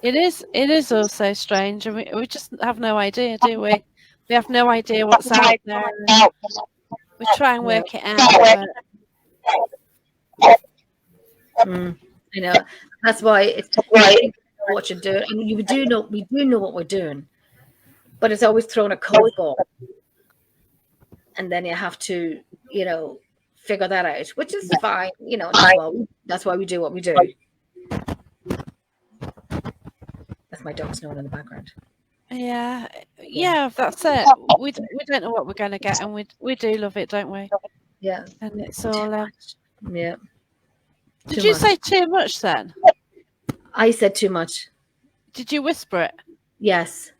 It is also strange, and we just have no idea, do we? We have no idea what's out there. We try and work it out. You know, that's why it's what you're doing, and we do know what we're doing, but it's always thrown a curveball, and then you have to, you know, figure that out, which is fine. You know, that's why we do what we do. That's my dog snoring in the background. Yeah, that's it. We don't know what we're going to get, and we do love it, don't we? Yeah, and it's all. Yeah. Did you say too much then? I said too much. Did you whisper it? Yes.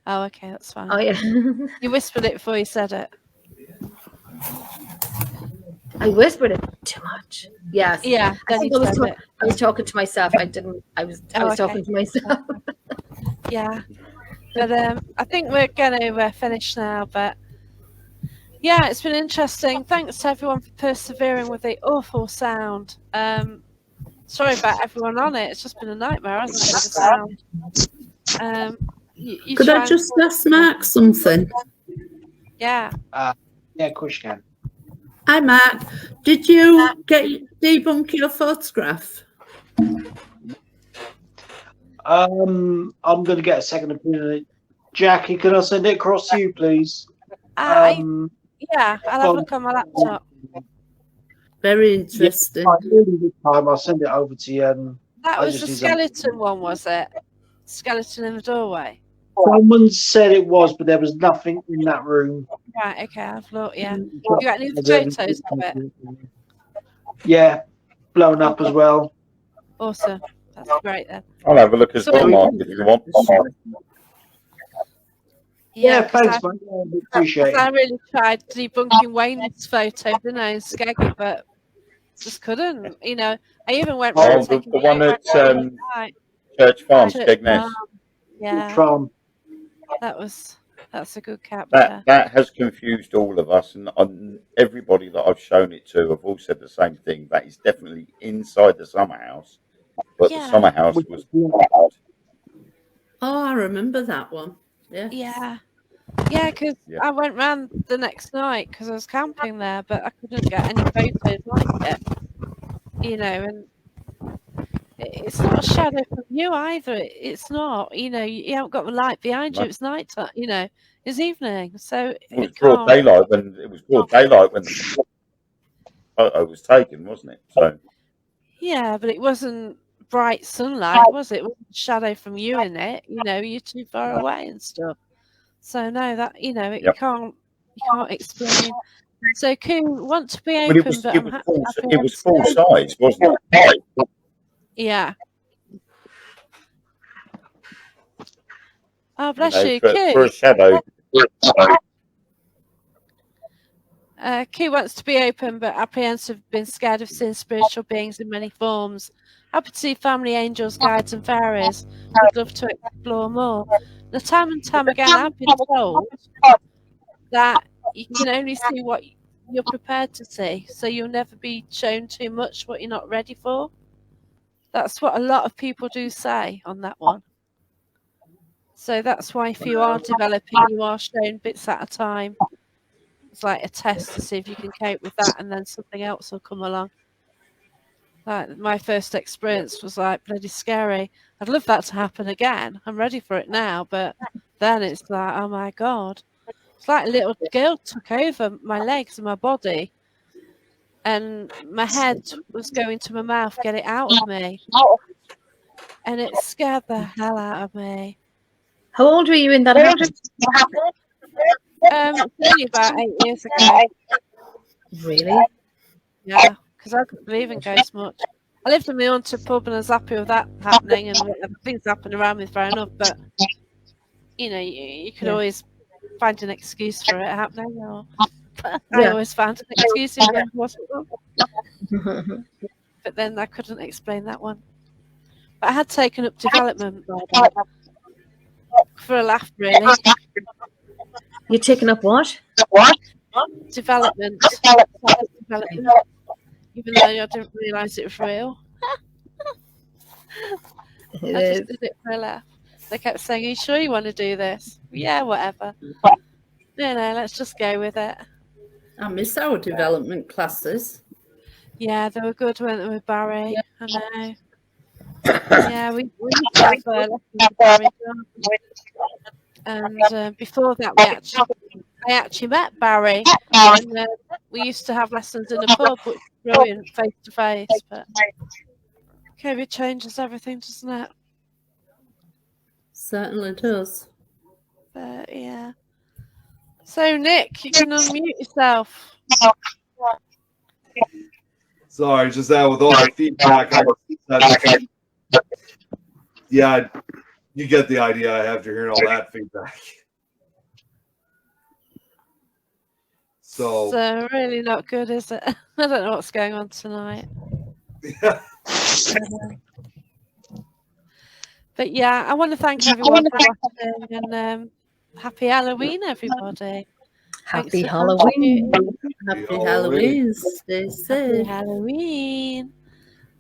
Oh, okay, that's fine. Oh, yeah. You whispered it before you said it. I whispered it too much. Yes. Yeah. I think I was talking to myself. I was talking to myself. Yeah. But I think we're going to finish now. But yeah, it's been interesting. Thanks to everyone for persevering with the awful sound. Sorry about everyone on it. It's just been a nightmare, hasn't it, with the sound? Could I just ask Mark something? Yeah. Yeah, of course you can. Hi, Mark. Did you debunk your photograph? I'm going to get a second opinion. Jackie, can I send it across to you, please? Yeah, I'll have a look on my laptop. Very interesting. I'll send it over to you. That was the skeleton one, was it? Skeleton in the doorway. Someone said it was, but there was nothing in that room. Right, okay, I've looked, yeah. You got any photos of it? Yeah, blown up as well. Awesome. That's great then. I'll have a look as well, Mark, if you want. Yeah, 'cause thanks, man. Yeah, we appreciate I it. really tried debunking Wayne's photo, didn't I, in Skeggy, but just couldn't. You know, I even went round Oh, taking the one at night. Church Farm, Church Skegness. Farm. Yeah, From that's a good capture. That has confused all of us, and everybody that I've shown it to have all said the same thing. That is definitely inside the summer house, but the Yeah. summer house Which- was. Oh, I remember that one. Yeah. Yeah, because Yeah. I went round the next night because I was camping there, but I couldn't get any photos like it. You know, and it's not a shadow from you either. It's not. You know, you haven't got the light behind you. No. It's night time. You know, it's evening, so It was it broad can't. daylight when the photo was taken, wasn't it? So Yeah, but it wasn't bright sunlight, was it? It wasn't a shadow from you in it. You know, you're too far away and stuff. So no, that it Yep. you can't explain. So Coon want to be but open, but I'm happy. it was full size, wasn't it? Yeah. Oh, bless you, for Coon. a shadow. Q wants to be open but apprehensive, been scared of seeing spiritual beings in many forms. Happy to see family angels, guides and fairies. Would love to explore more. The time and time again I've been told that you can only see what you're prepared to see, so you'll never be shown too much what you're not ready for. That's what a lot of people do say on that one. So that's why if you are developing, you are shown bits at a time. It's like a test to see if you can cope with that, and then something else will come along. Like my first experience was like bloody scary. I'd love that to happen again. I'm ready for it now, but then it's like, oh my God. It's like a little girl took over my legs and my body, and my head was going to my mouth, get it out of me. And it scared the hell out of me. How old were you in that house? Only about 8 years ago. Really? Yeah, because I couldn't believe in ghosts much. I lived in my haunted pub and I was happy with that happening, and things happened around me fair enough, but you know, you could always find an excuse for it happening, or I always found an excuse if it wasn't wrong. But then I couldn't explain that one. But I had taken up development for a laugh, really. You're taking up what? Development. Even though I didn't realise it was real. I just did it for a laugh. They kept saying, are you sure you want to do this? Yeah, whatever. No, let's just go with it. I miss our development classes. Yeah, they were good, weren't they, with Barry? I know. Yeah, we used to have lessons with Barry. And before that, I actually met Barry. And we used to have lessons in a pub, which was brilliant, face to face. But COVID changes everything, doesn't it? Certainly does. But yeah. So Nick, you can unmute yourself. Sorry, just that with all the feedback. Yeah, you get the idea I have to hearing all that feedback. So really not good, is it? I don't know what's going on tonight. yeah. But yeah, I want to thank everyone for watching, and happy Halloween, everybody. Happy Halloween. Happy Halloween. Stay safe. Happy Halloween.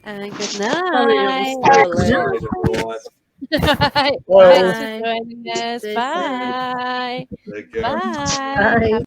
And good Sorry, night. it was so late. Everyone. Bye. Bye. Thanks for joining us. Stay safe. Bye. Take care. Bye. Bye.